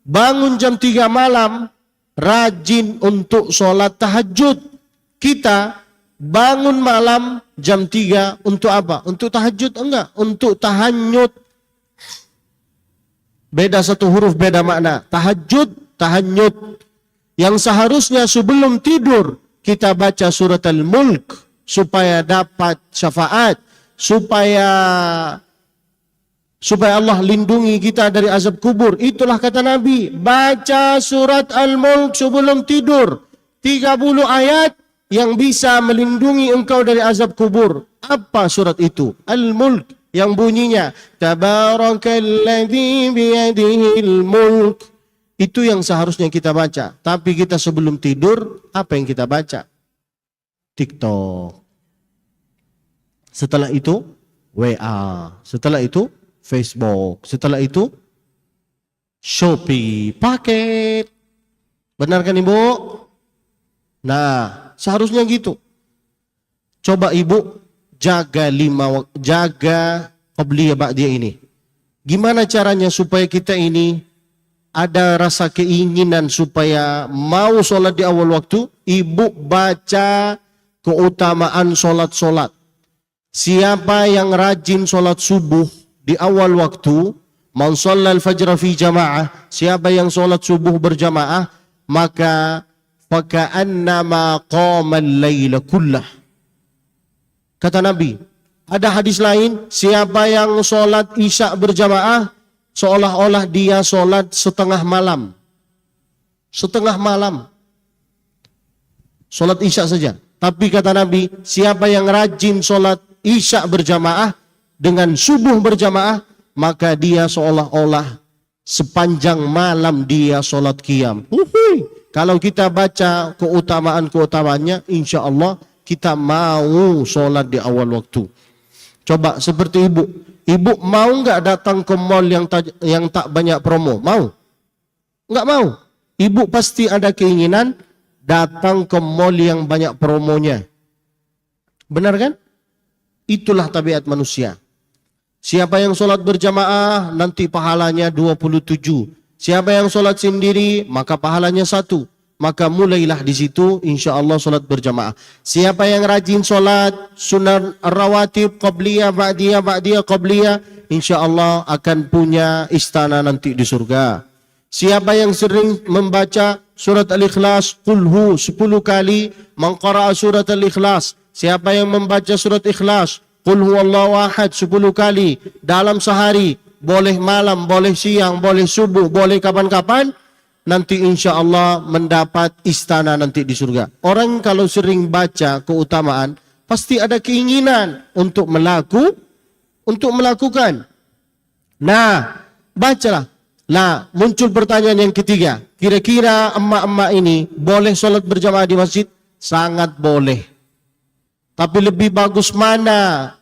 bangun jam 3 malam, rajin untuk sholat tahajud. Kita bangun malam jam 3 untuk apa? Untuk tahajud? Enggak, untuk tahanyut. Beda satu huruf, beda makna. Tahajud, tahanyut. Yang seharusnya sebelum tidur kita baca surat Al-Mulk supaya dapat syafaat, supaya Allah lindungi kita dari azab kubur. Itulah kata Nabi, baca surat Al-Mulk sebelum tidur. 30 ayat yang bisa melindungi engkau dari azab kubur. Apa surat itu? Al-Mulk, yang bunyinya Tabarakalladzi biyadihil mulk. Itu yang seharusnya kita baca. Tapi kita sebelum tidur, apa yang kita baca? TikTok. Setelah itu WA. Setelah itu Facebook. Setelah itu Shopee paket. Benar kan ibu? Nah, seharusnya gitu. Coba ibu jaga qobliyah ba'diyah ini. Gimana caranya supaya kita ini ada rasa keinginan supaya mau sholat di awal waktu? Ibu baca keutamaan sholat-sholat. Siapa yang rajin sholat subuh di awal waktu, man shallal fajra fi jamaah, siapa yang sholat subuh berjamaah, maka faka'annama qamal laila kullah. Kata Nabi, ada hadis lain, siapa yang sholat isya berjamaah, seolah-olah dia sholat setengah malam. Setengah malam. Sholat isya saja. Tapi kata Nabi, siapa yang rajin sholat isya berjamaah dengan subuh berjamaah, maka dia seolah-olah sepanjang malam dia sholat qiyam. Kalau kita baca keutamaan-keutamaannya, insya Allah kita mau sholat di awal waktu. Coba seperti ibu. Ibu mau nggak datang ke mall yang tak banyak promo? Mau? Nggak mau. Ibu pasti ada keinginan datang ke mall yang banyak promonya. Benar kan? Itulah tabiat manusia. Siapa yang sholat berjamaah, nanti pahalanya 27. Siapa yang sholat sendiri, maka pahalanya 1. Maka mulailah di situ, insya Allah sholat berjamaah. Siapa yang rajin sholat, sunnah rawatib, qabliyah, ba'diyah, qabliyah, insya Allah akan punya istana nanti di surga. Siapa yang sering membaca surat Al-Ikhlas, Qulhu 10 kali, mengqara'a surat Al-Ikhlas. Siapa yang membaca surat Ikhlas, Qul huwallahu ahad 10 kali dalam sehari, boleh malam, boleh siang, boleh subuh, boleh kapan-kapan, nanti insya Allah mendapat istana nanti di surga. Orang kalau sering baca keutamaan, pasti ada keinginan untuk melakukan. Nah, bacalah. Nah, muncul pertanyaan yang ketiga. Kira-kira emak-emak ini boleh sholat berjamaah di masjid? Sangat boleh. Tapi lebih bagus mana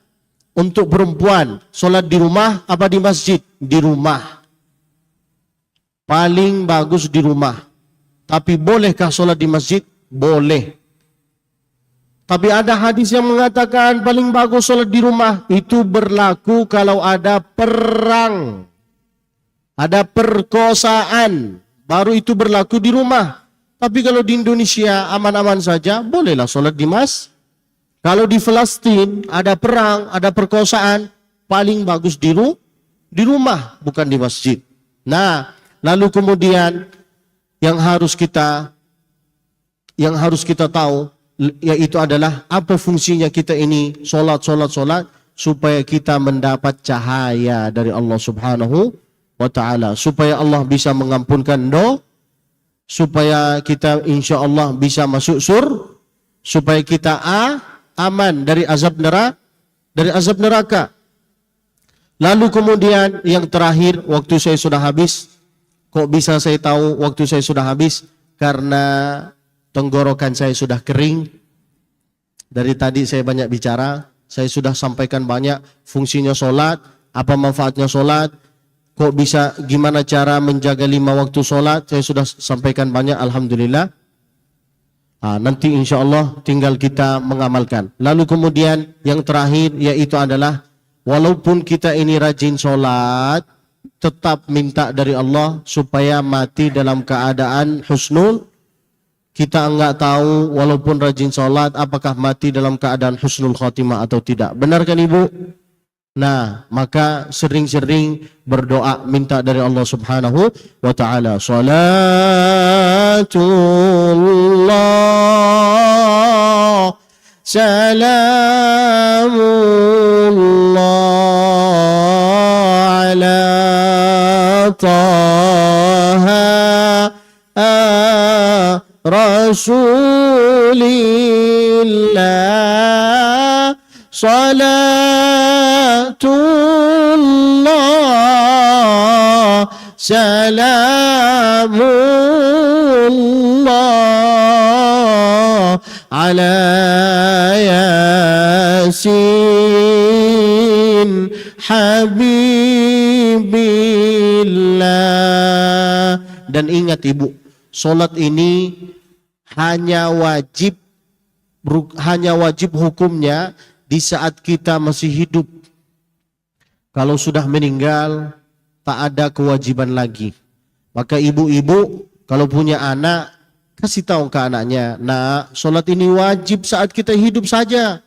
untuk perempuan? Sholat di rumah apa di masjid? Di rumah. Paling bagus di rumah. Tapi bolehkah sholat di masjid? Boleh. Tapi ada hadis yang mengatakan paling bagus sholat di rumah. Itu berlaku kalau ada perang, ada perkosaan, baru itu berlaku di rumah. Tapi kalau di Indonesia aman-aman saja, bolehlah sholat di masjid. Kalau di Palestina ada perang, ada perkosaan, paling bagus di rumah, bukan di masjid. Nah, lalu kemudian yang harus kita tahu, yaitu adalah apa fungsinya kita ini sholat supaya kita mendapat cahaya dari Allah Subhanahu wa ta'ala, supaya Allah bisa mengampunkan dosa, supaya kita insya Allah bisa masuk surga, supaya kita aman dari azab neraka. Lalu kemudian yang terakhir, waktu saya sudah habis. Kok bisa saya tahu waktu saya sudah habis? Karena tenggorokan saya sudah kering. Dari tadi saya banyak bicara, saya sudah sampaikan banyak fungsinya sholat, apa manfaatnya sholat, kok bisa, gimana cara menjaga 5 waktu sholat, saya sudah sampaikan banyak, alhamdulillah. Nanti insya Allah tinggal kita mengamalkan. Lalu kemudian yang terakhir yaitu adalah, walaupun kita ini rajin sholat, tetap minta dari Allah supaya mati dalam keadaan husnul. Kita enggak tahu walaupun rajin sholat apakah mati dalam keadaan husnul khotimah atau tidak. Benar kan Ibu? Nah, maka sering-sering berdoa minta dari Allah Subhanahu wa ta'ala. Salatullah, salamullah ala taha Rasulillah, salatullah, salamullah ala yasin habibillah. Dan ingat Ibu, sholat ini hanya wajib hukumnya di saat kita masih hidup. Kalau sudah meninggal, tak ada kewajiban lagi. Maka ibu-ibu kalau punya anak, kasih tahu ke anaknya, nah, sholat ini wajib saat kita hidup saja.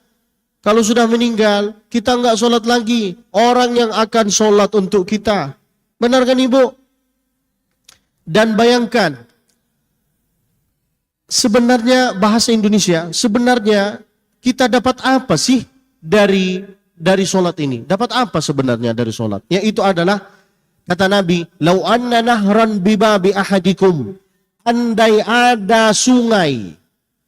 Kalau sudah meninggal, kita enggak sholat lagi. Orang yang akan sholat untuk kita. Benar kan Ibu? Dan bayangkan, sebenarnya bahasa Indonesia, sebenarnya kita dapat apa sih dari sholat ini? Dapat apa sebenarnya dari sholat? Yaitu adalah, kata Nabi, "Lau anna nahran bibabi ahadikum." Andai ada sungai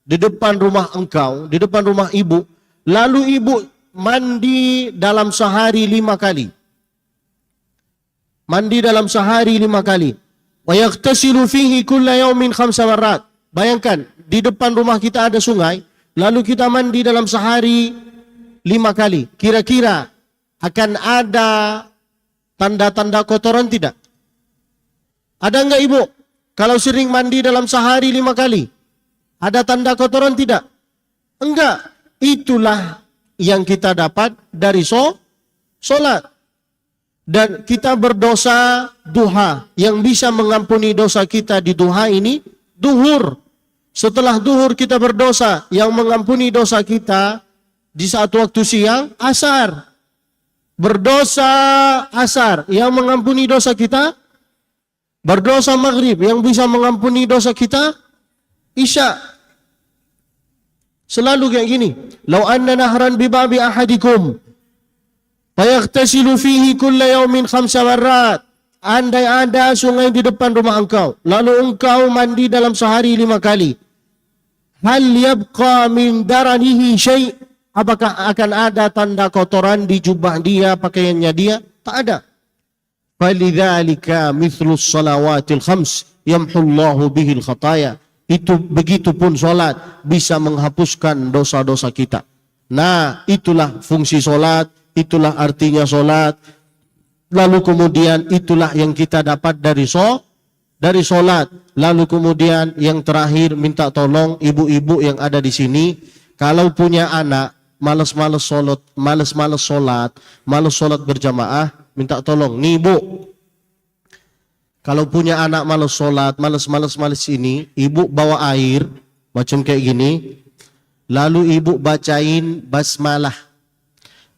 di depan rumah engkau, di depan rumah ibu, lalu ibu mandi dalam sehari 5 kali. Mandi dalam sehari 5 kali. Wa yaghtasilu fihi kulla yaumin 5 marrat. Bayangkan, di depan rumah kita ada sungai, lalu kita mandi dalam sehari 5 kali. Kira-kira akan ada tanda-tanda kotoran tidak? Ada enggak Ibu? Kalau sering mandi dalam sehari 5 kali, ada tanda kotoran tidak? Enggak. Itulah yang kita dapat dari sholat. Dan kita berdosa duha. Yang bisa mengampuni dosa kita di duha ini, duhur. Setelah duhur kita berdosa. Yang mengampuni dosa kita di saat waktu siang, asar. Berdosa asar yang mengampuni dosa kita. Berdosa maghrib yang bisa mengampuni dosa kita. Isya. Selalu kayak gini. Lau anna nahran bibabi ahadikum fayaghtasilu fihi kulla yawmin 5 marrat. Andai ada sungai di depan rumah engkau, lalu engkau mandi dalam sehari 5 kali. Hal yabqa min daranihi syai'? Apakah akan ada tanda kotoran di jubah dia, pakaiannya dia? Tak ada. Falidzalika mithlus salawatil 5 yamhullahu bihil khataya. Itu begitupun solat bisa menghapuskan dosa-dosa kita. Nah, itulah fungsi solat, itulah artinya solat. Lalu kemudian itulah yang kita dapat dari solat. Lalu kemudian yang terakhir minta tolong ibu-ibu yang ada di sini, kalau punya anak malas-malas solat, malas solat berjamaah, minta tolong nih ibu. Kalau punya anak malas solat, malas ini, ibu bawa air macam kayak gini, lalu ibu bacain basmalah.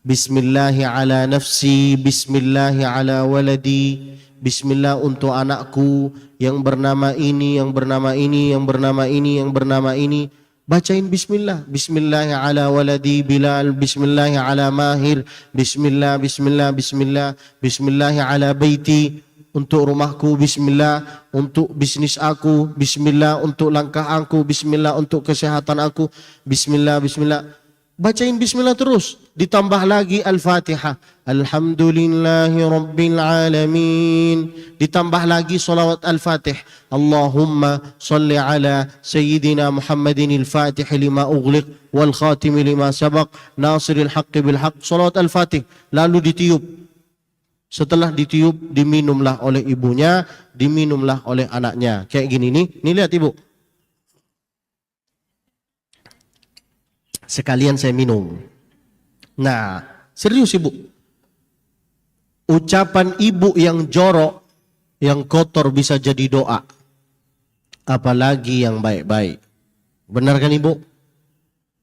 Bismillahi ala nafsi, bismillahi ala waladi, bismillah untuk anakku yang bernama ini, yang bernama ini, yang bernama ini, yang bernama ini. Bacain bismillah. Bismillahi ala waladi Bilal, bismillahi ala Mahir, bismillah, bismillah, bismillah, bismillahi ala baiti, untuk rumahku, bismillah, untuk bisnis aku, bismillah, untuk langkah aku, bismillah, untuk kesehatan aku, bismillah, bismillah. Bacain bismillah terus. Ditambah lagi Al-Fatihah. Alhamdulillahi Rabbil Alamin. Ditambah lagi salawat Al-Fatih. Allahumma salli ala Sayyidina Muhammadin al-Fatih lima ughliq wal khatim lima sabaq nasiril haqqi bil haqq. Salawat Al-Fatih. Lalu ditiup. Setelah ditiup, diminumlah oleh ibunya, diminumlah oleh anaknya. Kayak gini nih. Nih lihat ibu. Sekalian saya minum. Nah, serius ibu. Ucapan ibu yang jorok, yang kotor bisa jadi doa. Apalagi yang baik-baik. Benar kan ibu?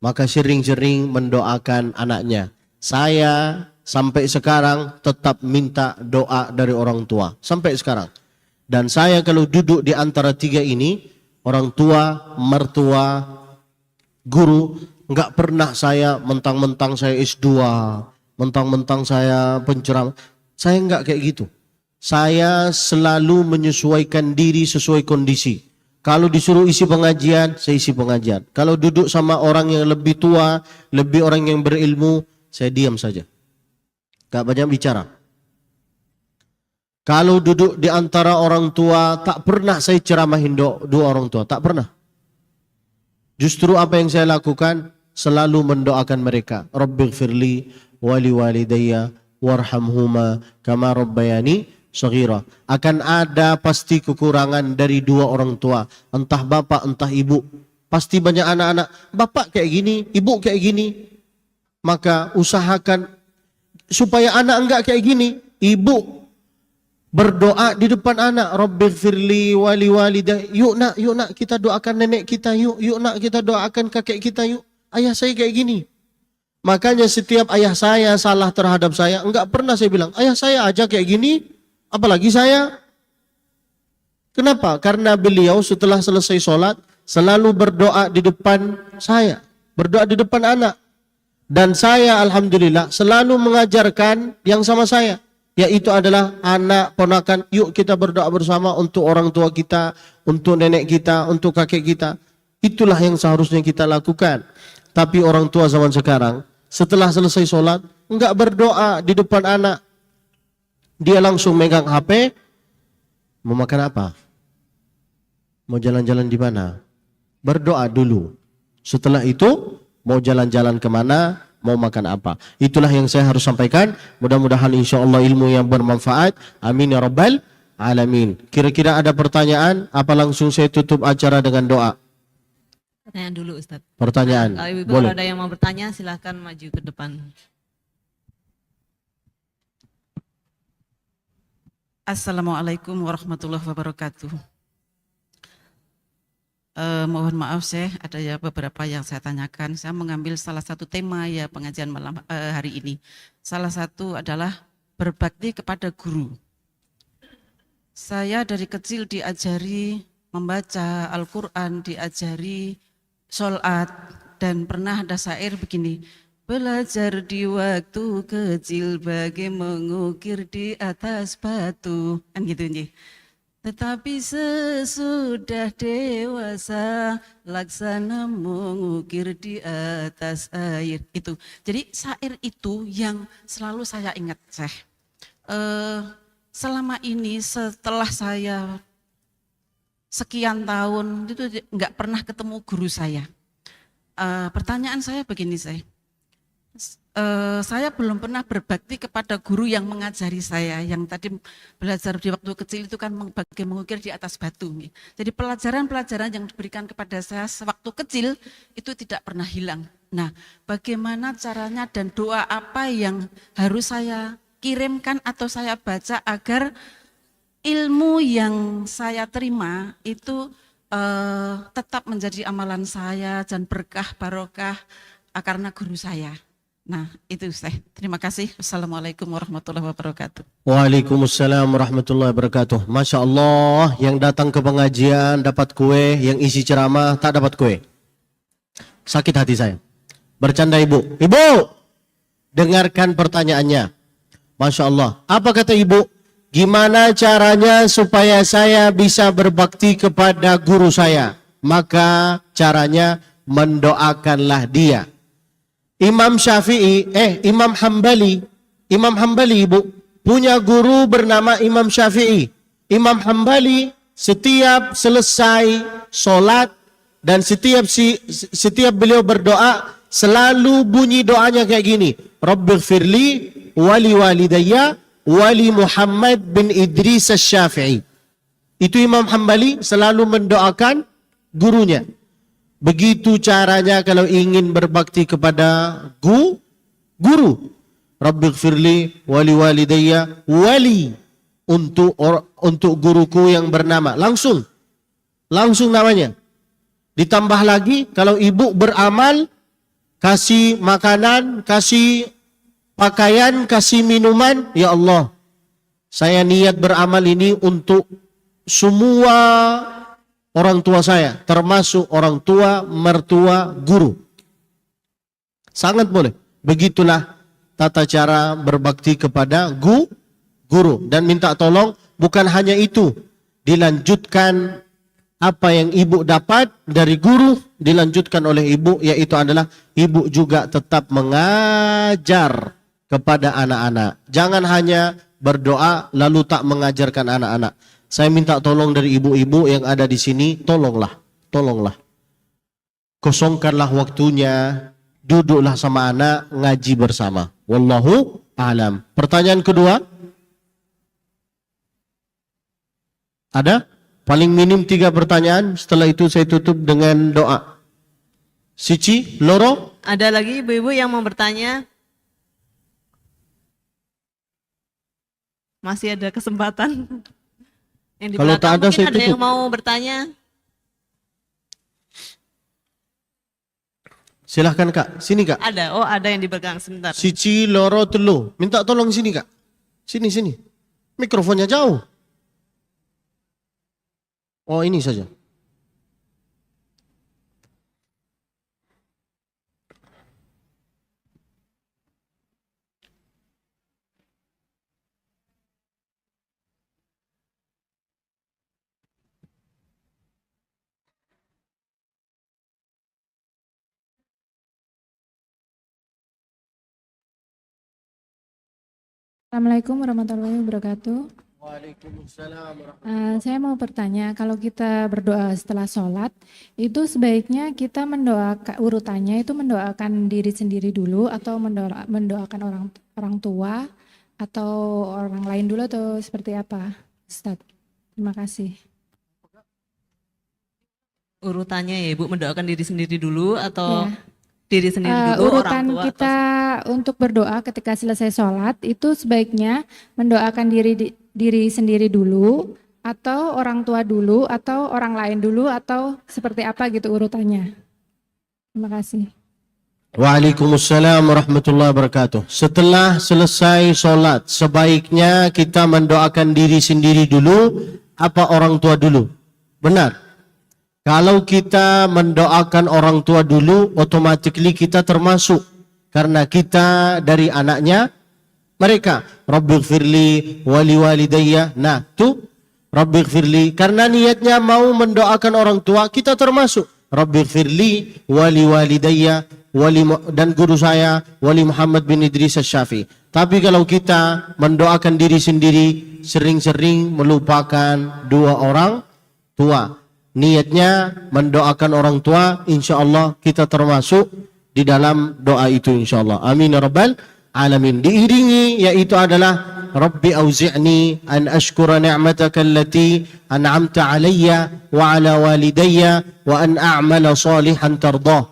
Maka sering-sering mendoakan anaknya. Saya sampai sekarang tetap minta doa dari orang tua. Sampai sekarang. Dan saya kalau duduk di antara tiga ini, orang tua, mertua, guru, enggak pernah saya mentang-mentang saya S2, mentang-mentang saya penceramah. Saya enggak kayak gitu. Saya selalu menyesuaikan diri sesuai kondisi. Kalau disuruh isi pengajian, saya isi pengajian. Kalau duduk sama orang yang lebih tua, lebih orang yang berilmu, saya diam saja. Enggak banyak bicara. Kalau duduk di antara orang tua, tak pernah saya ceramahin dua orang tua, tak pernah. Justru apa yang saya lakukan, selalu mendoakan mereka. Rabbighfirli wali walidayya warhamhuma kama rabbayani shaghira. Akan ada pasti kekurangan dari dua orang tua, entah bapak entah ibu. Pasti banyak anak-anak, bapak kayak gini, ibu kayak gini. Maka usahakan supaya anak enggak kayak gini. Ibu berdoa di depan anak, Rabbighfirli wali walidayya. Yuk nak kita doakan nenek kita, yuk nak kita doakan kakek kita, yuk. Ayah saya kayak gini. Makanya setiap ayah saya salah terhadap saya, enggak pernah saya bilang, ayah saya aja kayak gini, apalagi saya. Kenapa? Karena beliau setelah selesai sholat, selalu berdoa di depan saya. Berdoa di depan anak. Dan saya alhamdulillah selalu mengajarkan yang sama saya. Yaitu adalah anak, ponakan, yuk kita berdoa bersama untuk orang tua kita, untuk nenek kita, untuk kakek kita. Itulah yang seharusnya kita lakukan. Tapi orang tua zaman sekarang, setelah selesai sholat, enggak berdoa di depan anak. Dia langsung megang HP, mau makan apa? Mau jalan-jalan di mana? Berdoa dulu. Setelah itu, mau jalan-jalan kemana, mau makan apa. Itulah yang saya harus sampaikan. Mudah-mudahan insya Allah ilmu yang bermanfaat. Amin ya rabbal alamin. Kira-kira ada pertanyaan? Apa langsung saya tutup acara dengan doa?
Pertanyaan dulu Ustaz.
Pertanyaan.
Kalau ibu
Boleh.
ada yang mau bertanya silahkan maju ke depan.
Assalamualaikum warahmatullahi wabarakatuh. Mohon maaf Syekh, ada ya beberapa yang saya tanyakan. Saya mengambil salah satu tema ya pengajian malam hari ini. Salah satu adalah berbakti kepada guru. Saya dari kecil diajari membaca Al-Quran, diajari sholat, dan pernah ada syair begini. Belajar di waktu kecil bagai mengukir di atas batu. Kan gitu nih. Tetapi sesudah dewasa laksana mengukir di atas air. Itu. Jadi syair itu yang selalu saya ingat, Syekh. Selama ini setelah saya sekian tahun itu nggak pernah ketemu guru saya. Pertanyaan saya begini, saya belum pernah berbakti kepada guru yang mengajari saya, yang tadi belajar di waktu kecil itu kan bagai mengukir di atas batu. Jadi pelajaran-pelajaran yang diberikan kepada saya sewaktu kecil itu tidak pernah hilang. Nah, bagaimana caranya dan doa apa yang harus saya kirimkan atau saya baca agar ilmu yang saya terima itu tetap menjadi amalan saya dan berkah barokah karena guru saya. Nah, itu Syekh. Terima kasih. Wassalamualaikum warahmatullahi wabarakatuh.
Waalaikumsalam warahmatullahi wabarakatuh. Masya Allah, yang datang ke pengajian dapat kue, yang isi ceramah tak dapat kue. Sakit hati saya. Bercanda ibu. Ibu, dengarkan pertanyaannya. Masya Allah. Apa kata ibu? Gimana caranya supaya saya bisa berbakti kepada guru saya? Maka caranya mendoakanlah dia. Imam Hambali ibu punya guru bernama Imam Syafi'i. Imam Hambali setiap selesai sholat dan setiap beliau berdoa selalu bunyi doanya kayak gini. Rabbighfirli wali walidayya wali Muhammad bin Idris Asy-Syafi'i. Itu Imam Hambali selalu mendoakan gurunya. Begitu caranya kalau ingin berbakti kepada guru. Rabbighfirli wali walidayya wali untuk guruku yang bernama. Langsung namanya. Ditambah lagi kalau ibu beramal, kasih makanan, kasih pakaian, kasih minuman, ya Allah, saya niat beramal ini untuk semua orang tua saya, termasuk orang tua, mertua, guru. Sangat boleh. Begitulah tata cara berbakti kepada guru. Dan minta tolong, bukan hanya itu. Dilanjutkan apa yang ibu dapat dari guru, dilanjutkan oleh ibu, yaitu adalah ibu juga tetap mengajar kepada anak-anak. Jangan hanya berdoa lalu tak mengajarkan anak-anak. Saya minta tolong dari ibu-ibu yang ada di sini, tolonglah. Kosongkanlah waktunya, duduklah sama anak, ngaji bersama. Wallahu a'lam. Pertanyaan kedua? Ada? Paling minim 3 pertanyaan, setelah itu saya tutup dengan doa. Sici, Loro?
Ada lagi ibu-ibu yang mau bertanya? Masih ada kesempatan. Yang di
Kalau
belakang
tak ada,
mungkin
saya
ada yang
tutup.
mau bertanya.
Silahkan Kak, sini Kak.
Ada yang di belakang sebentar.
Sici, Loro, Telu. Minta tolong sini Kak. Sini. Mikrofonnya jauh. Oh, ini saja.
Assalamualaikum warahmatullahi wabarakatuh.
Waalaikumsalam.
Saya mau bertanya, kalau kita berdoa setelah sholat, itu sebaiknya kita mendoakan, urutannya itu mendoakan diri sendiri dulu atau mendoakan orang tua atau orang lain dulu atau seperti apa, Ustaz? Terima kasih.
Urutannya ya ibu, mendoakan diri sendiri dulu atau
Ya.
diri sendiri dulu,
Urutan
orang tua
kita untuk berdoa ketika selesai sholat itu sebaiknya mendoakan diri sendiri dulu atau orang tua dulu, atau orang lain dulu, atau seperti apa gitu urutannya? Terima kasih.
Waalaikumsalam warahmatullahi wabarakatuh. Setelah selesai sholat, sebaiknya kita mendoakan diri sendiri dulu, apa orang tua dulu? Benar. Kalau kita mendoakan orang tua dulu, otomatis kita termasuk. Karena kita dari anaknya mereka. Rabbighfirli wali walidayya. Nah, tuh Rabbighfirli. Karena niatnya mau mendoakan orang tua, kita termasuk. Rabbighfirli wali walidayya dan guru saya Wali Muhammad bin Idris Asy-Syafi'i. Tapi kalau kita mendoakan diri sendiri, sering-sering melupakan dua orang tua. Niatnya mendoakan orang tua, insya Allah kita termasuk di dalam doa itu insya Allah. Amin ya rabbal alamin. Diiringi yaitu adalah Rabbi auzi'ni an ashkura ni'mataka allati an'amta alayya wa ala walidayya wa an a'mala salihan tardah.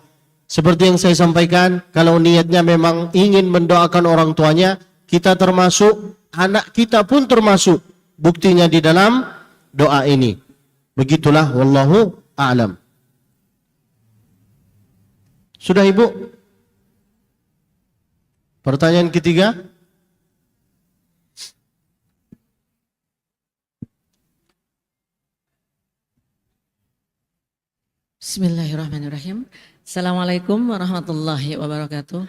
Seperti yang saya sampaikan, kalau niatnya memang ingin mendoakan orang tuanya, kita termasuk, anak kita pun termasuk. Buktinya di dalam doa ini. Begitulah, wallahu a'lam. Sudah Ibu? Pertanyaan ketiga?
Bismillahirrahmanirrahim. Assalamualaikum warahmatullahi wabarakatuh.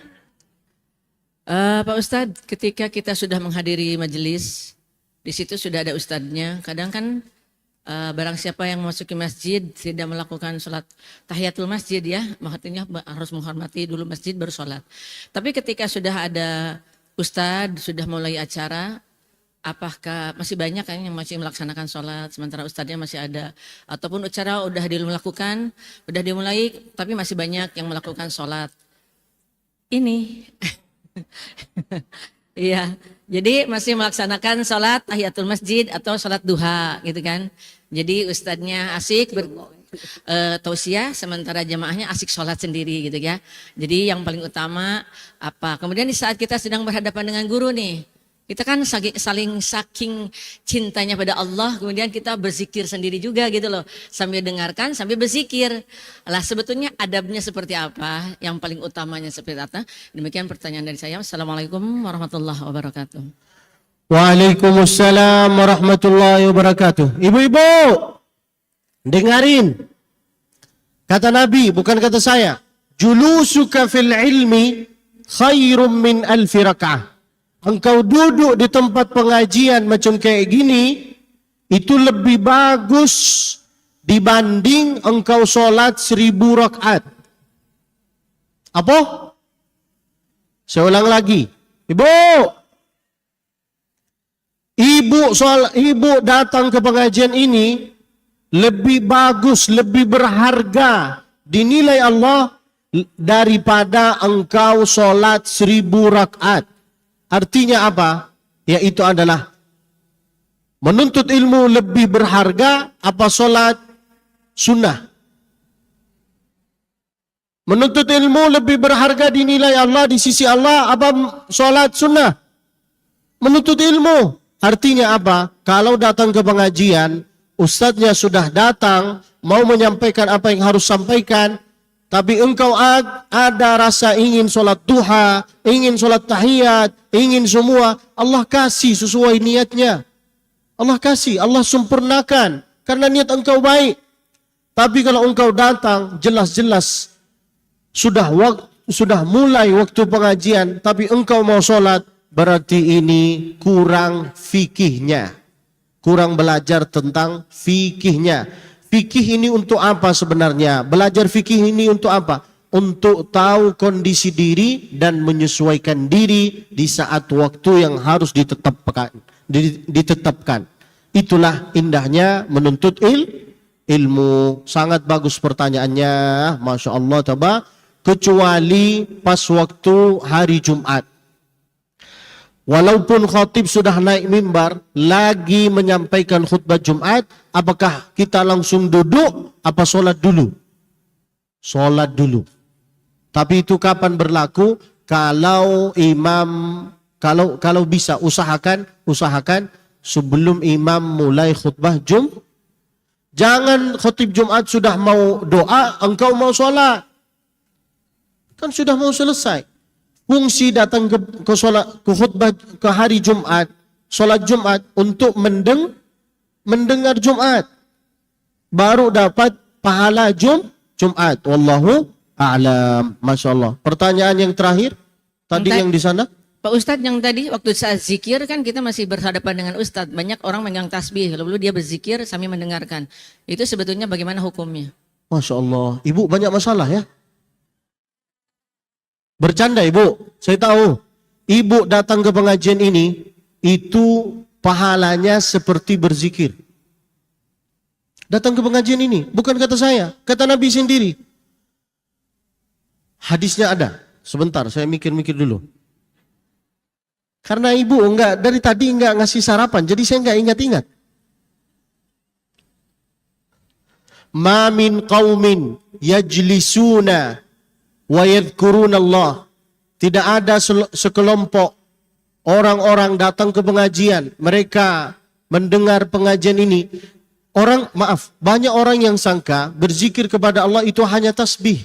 Pak Ustadz, ketika kita sudah menghadiri majelis, di situ sudah ada ustadznya. Kadang kan barang siapa yang memasuki masjid tidak melakukan sholat tahiyatul masjid ya, maksudnya harus menghormati dulu masjid baru sholat. Tapi ketika sudah ada ustadz, sudah mulai acara, apakah masih banyak kan yang masih melaksanakan sholat sementara ustadznya masih ada, ataupun acara udah dilakukan, udah dimulai tapi masih banyak yang melakukan sholat ini? Iya, jadi masih melaksanakan sholat tahiyatul masjid atau sholat duha gitu kan. Jadi ustadznya asik tausiah, sementara jamaahnya asik sholat sendiri gitu ya. Jadi yang paling utama apa? Kemudian di saat kita sedang berhadapan dengan guru nih, kita kan saking cintanya pada Allah, kemudian kita berzikir sendiri juga gitu loh. Sambil dengarkan, sambil berzikir. Lah sebetulnya adabnya seperti apa? Yang paling utamanya seperti apa? Demikian pertanyaan dari saya. Assalamualaikum warahmatullahi wabarakatuh.
Waalaikumsalam warahmatullahi wabarakatuh. Ibu-ibu, dengarin. Kata Nabi, bukan kata saya. Julusuka fil ilmi khairum min alfi raka'ah. Engkau duduk di tempat pengajian macam kayak gini, itu lebih bagus dibanding engkau sholat 1000 rakaat. Apa? Saya ulang lagi. Ibu datang ke pengajian ini lebih bagus, lebih berharga dinilai Allah daripada engkau sholat 1000 rakaat. Artinya apa? Yaitu adalah menuntut ilmu lebih berharga apa sholat sunnah? Menuntut ilmu lebih berharga dinilai Allah di sisi Allah apa sholat sunnah? Menuntut ilmu. Artinya apa? Kalau datang ke pengajian, ustadznya sudah datang, mau menyampaikan apa yang harus sampaikan, tapi engkau ada rasa ingin sholat duha, ingin sholat tahiyat, ingin semua, Allah kasih sesuai niatnya. Allah kasih, Allah sempurnakan, karena niat engkau baik. Tapi kalau engkau datang, jelas-jelas sudah mulai waktu pengajian, tapi engkau mau sholat, berarti ini kurang fikihnya. Kurang belajar tentang fikihnya. Fikih ini untuk apa sebenarnya? Belajar fikih ini untuk apa? Untuk tahu kondisi diri dan menyesuaikan diri di saat waktu yang harus ditetapkan. Itulah indahnya menuntut ilmu. Sangat bagus pertanyaannya, Masya Allah. Kecuali pas waktu hari Jumat. Walaupun khatib sudah naik mimbar, lagi menyampaikan khutbah Jumat, apakah kita langsung duduk, apa sholat dulu? Sholat dulu. Tapi itu kapan berlaku? Kalau imam, kalau bisa usahakan sebelum imam mulai khutbah Jangan khutib Jumat sudah mau doa, engkau mau sholat. Kan sudah mau selesai. Fungsi datang ke sholat, ke khutbah, ke hari Jumat, sholat Jumat untuk mendengar Jumat. Baru dapat pahala Jumat. Wallahu a'lam. Masya Allah. Pertanyaan yang terakhir, tadi yang di sana.
Pak Ustadz, yang tadi waktu saat zikir kan kita masih berhadapan dengan Ustadz. Banyak orang megang tasbih, lalu dia berzikir sambil mendengarkan. Itu sebetulnya bagaimana hukumnya?
Masya Allah. Ibu banyak masalah ya. Bercanda ibu, saya tahu. Ibu datang ke pengajian ini, itu pahalanya seperti berzikir. Datang ke pengajian ini, bukan kata saya, kata Nabi sendiri. Hadisnya ada. Sebentar, saya mikir-mikir dulu. Karena ibu dari tadi enggak ngasih sarapan, jadi saya enggak ingat-ingat. Ma min qaumin yajlisuna wa yadhkuruna Allah. Tidak ada sekelompok orang-orang datang ke pengajian, mereka mendengar pengajian ini. Banyak orang yang sangka berzikir kepada Allah itu hanya tasbih,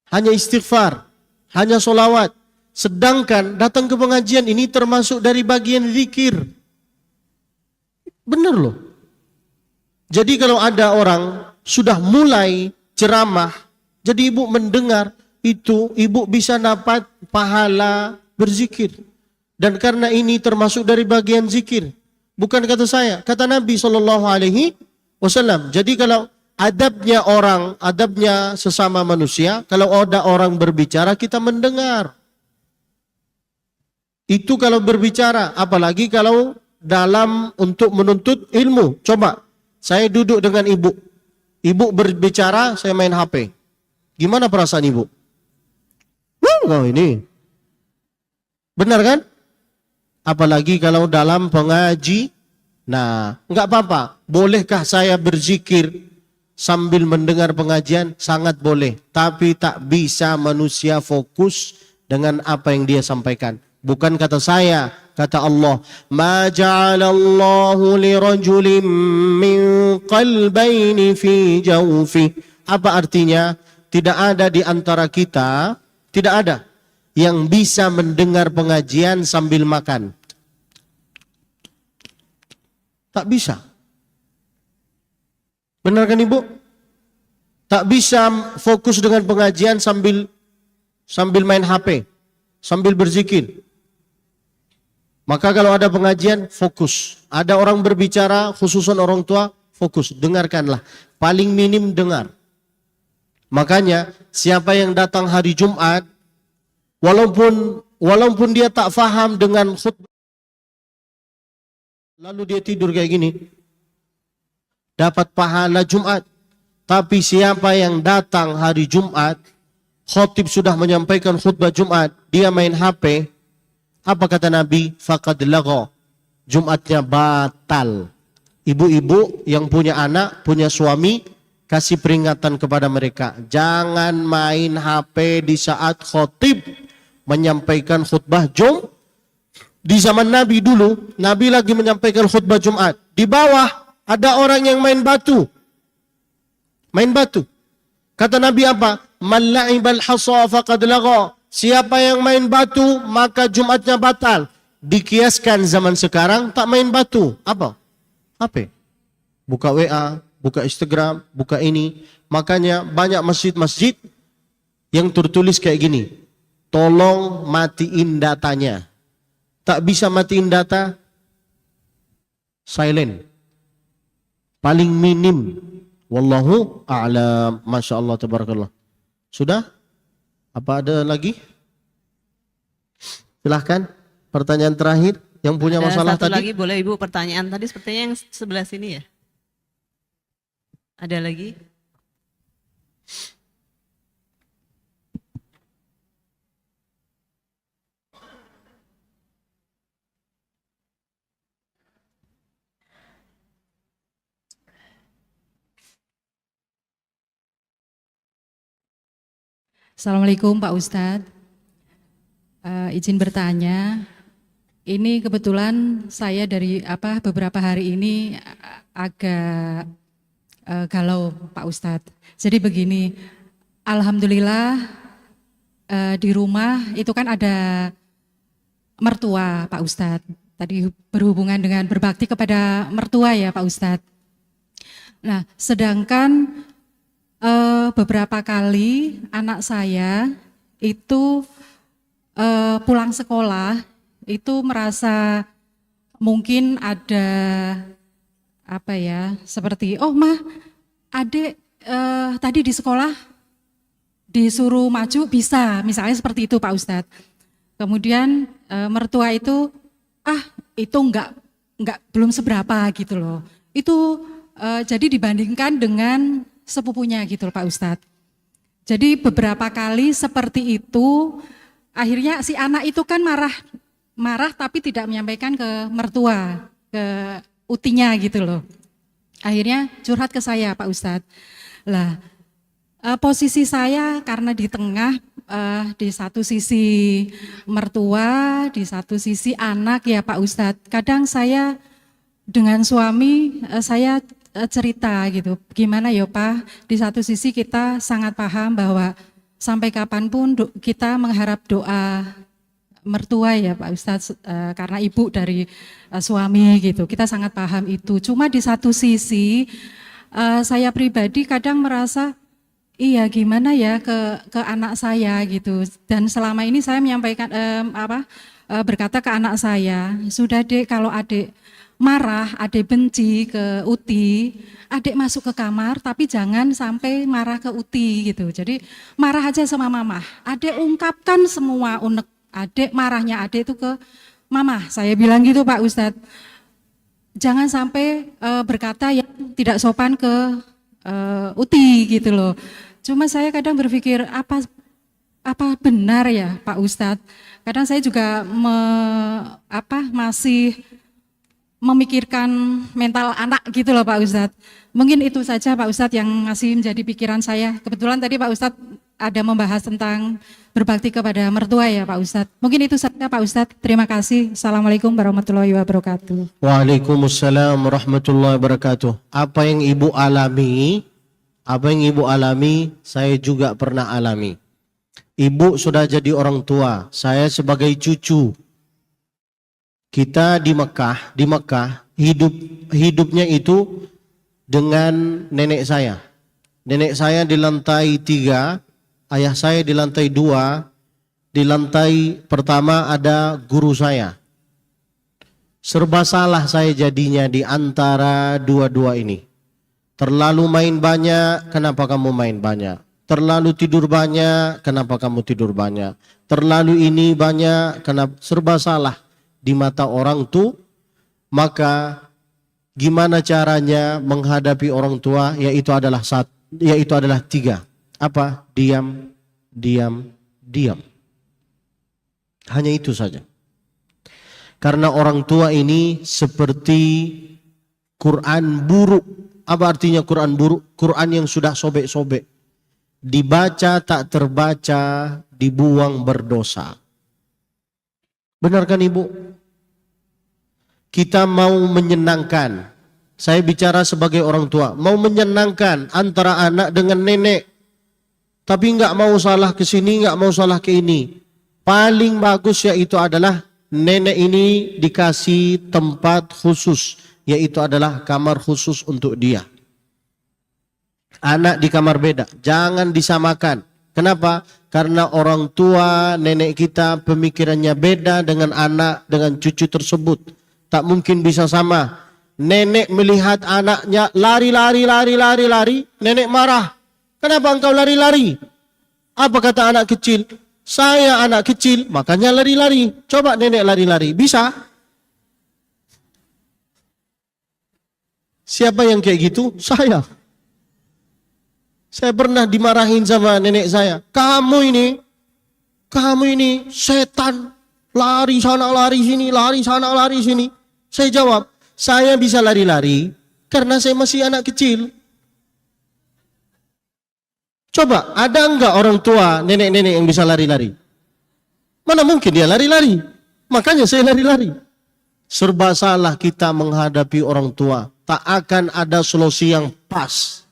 hanya istighfar, hanya solawat. Sedangkan datang ke pengajian ini termasuk dari bagian zikir. Benar loh. Jadi kalau ada orang sudah mulai ceramah, jadi ibu mendengar itu, ibu bisa dapat pahala berzikir. Dan karena ini termasuk dari bagian zikir. Bukan kata saya, kata Nabi SAW. Jadi kalau adabnya sesama manusia, kalau ada orang berbicara kita mendengar. Itu kalau berbicara, apalagi kalau dalam untuk menuntut ilmu. Coba, saya duduk dengan ibu. Ibu berbicara, saya main HP. Gimana perasaan ibu? Oh ini. Benar kan? Apalagi kalau dalam pengaji. Nah, enggak apa-apa. Bolehkah saya berzikir sambil mendengar pengajian? Sangat boleh. Tapi tak bisa manusia fokus dengan apa yang dia sampaikan. Bukan kata saya, kata Allah. Ma ja'alallahu lirajulin min qalbaini fi jawfi. Apa artinya? Tidak ada di antara kita, tidak ada yang bisa mendengar pengajian sambil makan. Tak bisa. Benar kan ibu? Tak bisa fokus dengan pengajian sambil main HP, sambil berzikir. Maka kalau ada pengajian, fokus. Ada orang berbicara, khususan orang tua, fokus. Dengarkanlah. Paling minim dengar. Makanya, siapa yang datang hari Jumat, walaupun dia tak faham dengan khutbah, lalu dia tidur kayak gini, dapat pahala Jumat. Tapi siapa yang datang hari Jumat, khotib sudah menyampaikan khutbah Jumat, dia main HP, apa kata Nabi? Faqad lagha. Jumatnya batal. Ibu-ibu yang punya anak, punya suami, kasih peringatan kepada mereka. Jangan main HP di saat khotib menyampaikan khutbah Jumat. Di zaman Nabi dulu, Nabi lagi menyampaikan khutbah Jumat. Di bawah ada orang yang main batu. Main batu. Kata Nabi apa? Man la'ibal hasa faqad lagha. Siapa yang main batu, maka Jumatnya batal. Dikiaskan zaman sekarang, tak main batu. Apa? HP. Buka WA, buka Instagram, buka ini. Makanya banyak masjid-masjid yang tertulis kayak gini. Tolong matiin datanya. Tak bisa matiin data, silent. Paling minim. Wallahu a'lam. Masya Allah, tabarakallah. Sudah? Apa ada lagi? Silahkan. Pertanyaan terakhir yang punya masalah
satu
tadi.
lagi boleh ibu, pertanyaan tadi sepertinya yang sebelah sini ya. Ada lagi?
Assalamualaikum Pak Ustadz. Izin bertanya, Ini kebetulan saya dari beberapa hari ini agak galau Pak Ustadz. Jadi begini, alhamdulillah di rumah itu kan ada mertua Pak Ustadz. Tadi berhubungan dengan berbakti kepada mertua ya Pak Ustadz. Nah, sedangkan beberapa kali anak saya itu pulang sekolah itu merasa mungkin ada seperti adik tadi di sekolah disuruh maju bisa, misalnya seperti itu Pak Ustadz. Kemudian mertua itu itu enggak belum seberapa gitu loh. Itu jadi dibandingkan dengan sepupunya gitu loh Pak Ustadz. Jadi beberapa kali seperti itu, akhirnya si anak itu kan marah tapi tidak menyampaikan ke mertua, ke utinya gitu loh. Akhirnya curhat ke saya Pak Ustadz. Lah, posisi saya karena di tengah, di satu sisi mertua, di satu sisi anak ya Pak Ustadz. Kadang saya dengan suami, saya cerita gitu, gimana ya Pak, di satu sisi kita sangat paham bahwa sampai kapanpun kita mengharap doa mertua ya Pak Ustadz, karena ibu dari suami gitu, kita sangat paham itu. Cuma di satu sisi saya pribadi kadang merasa iya gimana ya ke anak saya gitu. Dan selama ini saya menyampaikan berkata ke anak saya, sudah Dek, kalau adik marah, adik benci ke uti, adik masuk ke kamar tapi jangan sampai marah ke uti gitu. Jadi marah aja sama mama, adik ungkapkan semua unek adik, marahnya adik itu ke mama. Saya bilang gitu Pak Ustadz. Jangan sampai berkata yang tidak sopan ke uti gitu loh. Cuma saya kadang berpikir apa benar ya Pak Ustadz. Kadang saya juga masih memikirkan mental anak gitu loh Pak Ustadz. Mungkin itu saja Pak Ustadz yang masih menjadi pikiran saya. Kebetulan tadi Pak Ustadz ada membahas tentang berbakti kepada mertua ya Pak Ustadz. Mungkin itu saja Pak Ustadz. Terima kasih. Assalamualaikum warahmatullahi wabarakatuh.
Waalaikumsalam warahmatullahi wabarakatuh. Apa yang ibu alami, saya juga pernah alami. Ibu sudah jadi orang tua, saya sebagai cucu. Kita di Mekah hidupnya itu dengan nenek saya. Nenek saya di lantai 3, ayah saya di lantai 2, di lantai pertama ada guru saya. Serba salah saya jadinya di antara dua-dua ini. Terlalu main banyak, kenapa kamu main banyak? Terlalu tidur banyak, kenapa kamu tidur banyak? Terlalu ini banyak, kenapa? Serba salah di mata orang tuh. Maka gimana caranya menghadapi orang tua? Yaitu adalah 3. Apa? Diam, diam, diam. Hanya itu saja. Karena orang tua ini seperti Quran buruk. Apa artinya Quran buruk? Quran yang sudah sobek-sobek. Dibaca tak terbaca, dibuang berdosa. Benar kan Ibu? Kita mau menyenangkan. Saya bicara sebagai orang tua. Mau menyenangkan antara anak dengan nenek. Tapi enggak mau salah ke sini, enggak mau salah ke ini. Paling bagus yaitu adalah nenek ini dikasih tempat khusus. Yaitu adalah kamar khusus untuk dia. Anak di kamar beda. Jangan disamakan. Kenapa? Karena orang tua, nenek kita pemikirannya beda dengan anak, dengan cucu tersebut. Tak mungkin bisa sama. Nenek melihat anaknya lari. Nenek marah. Kenapa engkau lari-lari? Apa kata anak kecil? Saya anak kecil, makanya lari-lari. Coba nenek lari-lari. Bisa? Siapa yang kayak gitu? Saya. Saya pernah dimarahin sama nenek saya. Kamu ini setan. Lari sana, lari sini, lari sana, lari sini. Saya jawab, saya bisa lari-lari karena saya masih anak kecil. Coba, ada enggak orang tua, nenek-nenek yang bisa lari-lari? Mana mungkin dia lari-lari? Makanya saya lari-lari. Serba salah kita menghadapi orang tua. Tak akan ada solusi yang pas.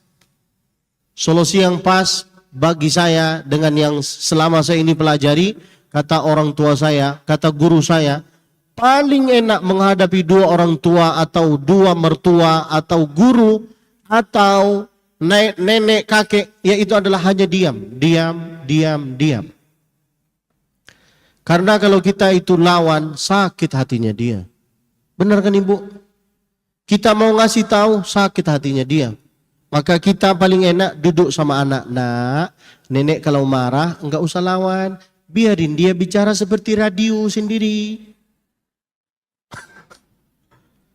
Solusi yang pas bagi saya dengan yang selama saya ini pelajari, kata orang tua saya, kata guru saya, paling enak menghadapi dua orang tua atau dua mertua atau guru atau nenek kakek, yaitu adalah hanya diam, diam, diam, diam. Karena kalau kita itu lawan, sakit hatinya dia. Benar kan ibu? Kita mau ngasih tahu, sakit hatinya dia. Maka kita paling enak duduk sama anak. Nak, nenek kalau marah enggak usah lawan. Biarin dia bicara seperti radio sendiri.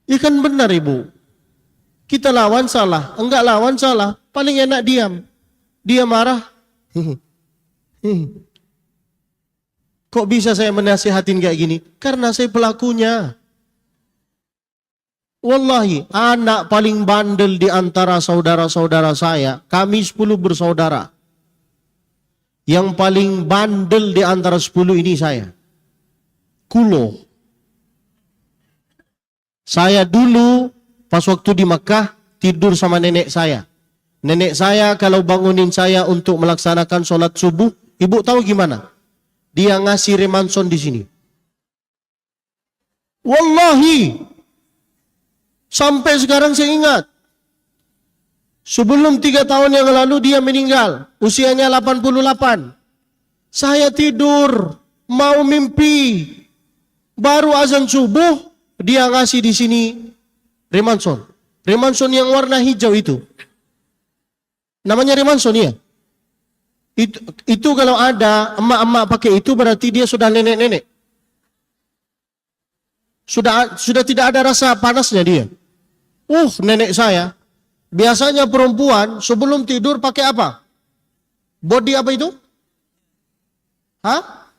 Ya kan benar ibu. Kita lawan salah, enggak lawan salah. Paling enak diam. Dia marah. Kok bisa saya menasihatin kayak gini? Karena saya pelakunya. Wallahi, anak paling bandel di antara saudara-saudara saya, kami 10 bersaudara. Yang paling bandel di antara 10 ini saya. Kulo. Saya dulu pas waktu di Mekah tidur sama nenek saya. Nenek saya kalau bangunin saya untuk melaksanakan sholat subuh, ibu tahu gimana? Dia ngasih remanson di sini. Wallahi. Sampai sekarang saya ingat. Sebelum 3 tahun yang lalu dia meninggal. Usianya 88. Saya tidur. Mau mimpi. Baru azan subuh. Dia ngasih di sini remanson. Remanson yang warna hijau itu. Namanya remanson ya. Itu kalau ada emak-emak pakai itu berarti dia sudah nenek-nenek. Sudah tidak ada rasa panasnya dia. Nenek saya, biasanya perempuan sebelum tidur pakai apa? Body apa itu? Hah?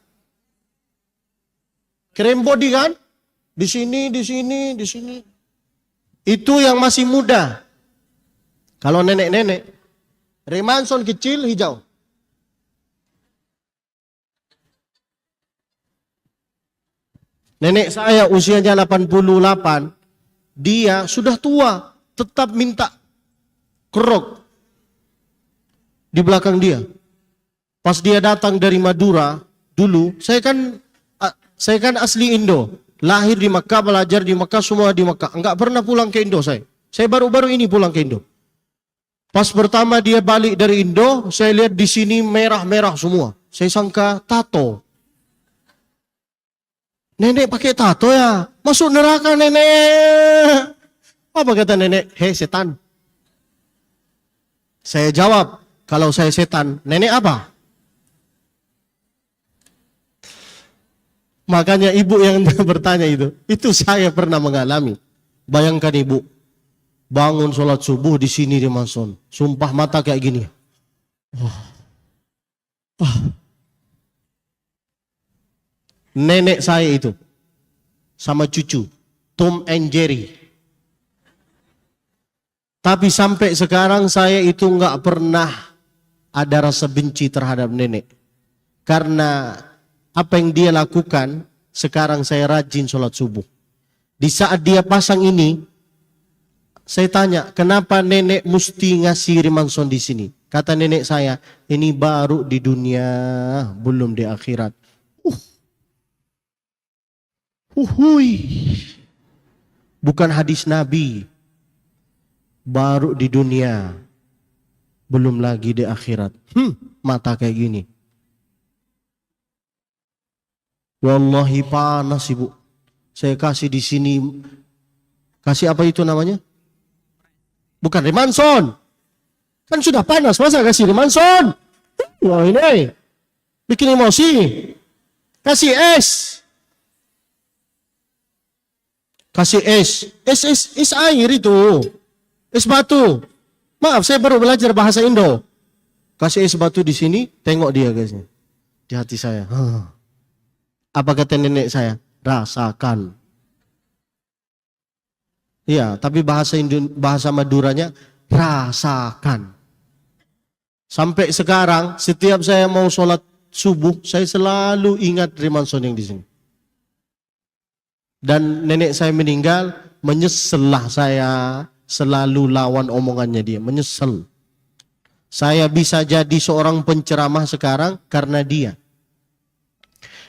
Krem body kan? Di sini, di sini, di sini. Itu yang masih muda. Kalau nenek-nenek, remanson kecil hijau. Nenek saya usianya 88. Dia sudah tua, tetap minta kerok di belakang dia. Pas dia datang dari Madura, dulu saya kan asli Indo, lahir di Makkah, belajar di Makkah, semua di Makkah. Enggak pernah pulang ke Indo saya. Saya baru-baru ini pulang ke Indo. Pas pertama dia balik dari Indo, saya lihat di sini merah-merah semua. Saya sangka tato. Nenek pakai tato ya? Masuk neraka nenek. Apa kata nenek? Hei setan. Saya jawab, kalau saya setan, nenek apa? Makanya ibu yang bertanya itu saya pernah mengalami. Bayangkan ibu, bangun sholat subuh di sini di Manson. Sumpah mata kayak gini. Nenek saya itu sama cucu Tom and Jerry. Tapi sampai sekarang saya itu nggak pernah ada rasa benci terhadap nenek. Karena apa yang dia lakukan, sekarang saya rajin sholat subuh. Di saat dia pasang ini, saya tanya, kenapa nenek mesti ngasih remanson di sini? Kata nenek saya, ini baru di dunia, belum di akhirat. Bukan hadis Nabi. Baru di dunia. Belum lagi di akhirat. Mata kayak gini. Wallahi panas ibu. Saya kasih di sini. Kasih apa itu namanya? Bukan remanson. Kan sudah panas. Masa kasih remanson? Wah ini. Bikin emosi. Kasih es. Kasih es. Es air itu. Es batu. Maaf, saya baru belajar bahasa Indo. Kasih es batu di sini, tengok dia guys. Di hati saya. Apa kata nenek saya? Rasakan. Iya, tapi bahasa Maduranya rasakan. Sampai sekarang, setiap saya mau sholat subuh, saya selalu ingat remanson yang di sini. dan nenek saya meninggal, menyesallah saya selalu lawan omongannya dia, menyesal. Saya bisa jadi seorang penceramah sekarang karena dia.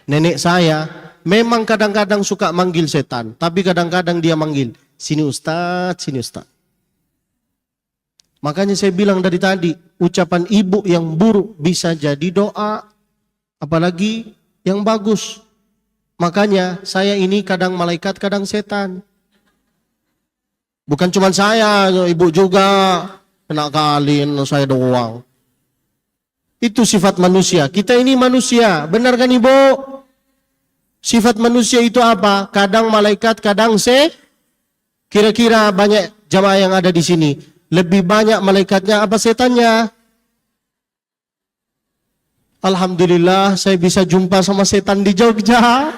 Nenek saya memang kadang-kadang suka manggil setan, tapi kadang-kadang dia manggil, sini Ustadz, sini Ustadz. Makanya saya bilang dari tadi, ucapan ibu yang buruk bisa jadi doa, apalagi yang bagus. Makanya saya ini kadang malaikat, kadang setan. Bukan cuma saya, ibu juga kena kalin, saya doang. Itu sifat manusia. Kita ini manusia, benar kan ibu? Sifat manusia itu apa? Kadang malaikat, kadang kira-kira banyak jamaah yang ada di sini, lebih banyak malaikatnya apa setannya? Alhamdulillah saya bisa jumpa sama setan di Jogja,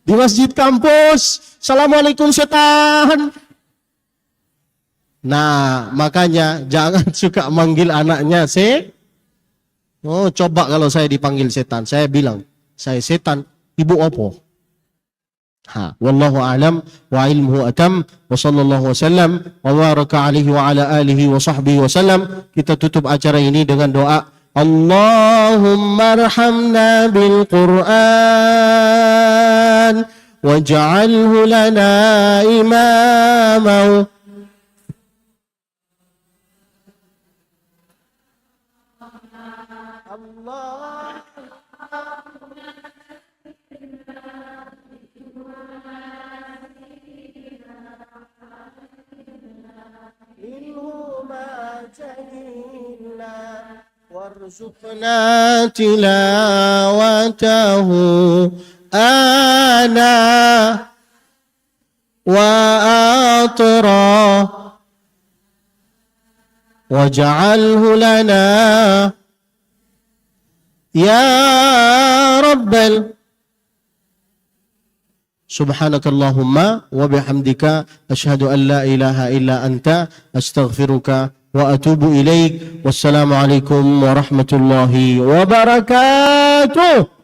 di masjid kampus. Assalamualaikum setan. Nah, makanya jangan suka manggil anaknya Oh, coba kalau saya dipanggil setan, saya bilang, saya setan, ibu opo? Wallahu a'lam wa ilmuhu atam wa sallallahu wasallam wa baraka alaihi wa ala alihi wa sahbihi wasallam. Kita tutup acara ini dengan doa. Allahumma arhamna bil Qur'an waj'alhu lana imama. warzuqna tilawatahu ana wa atra waj'alhu lana ya rabbal. Subhanakallahumma wa bihamdika asyhadu an la ilaha illa anta astaghfiruka wa atubu ilaik. Wassalamualaikum warahmatullahi wabarakatuh.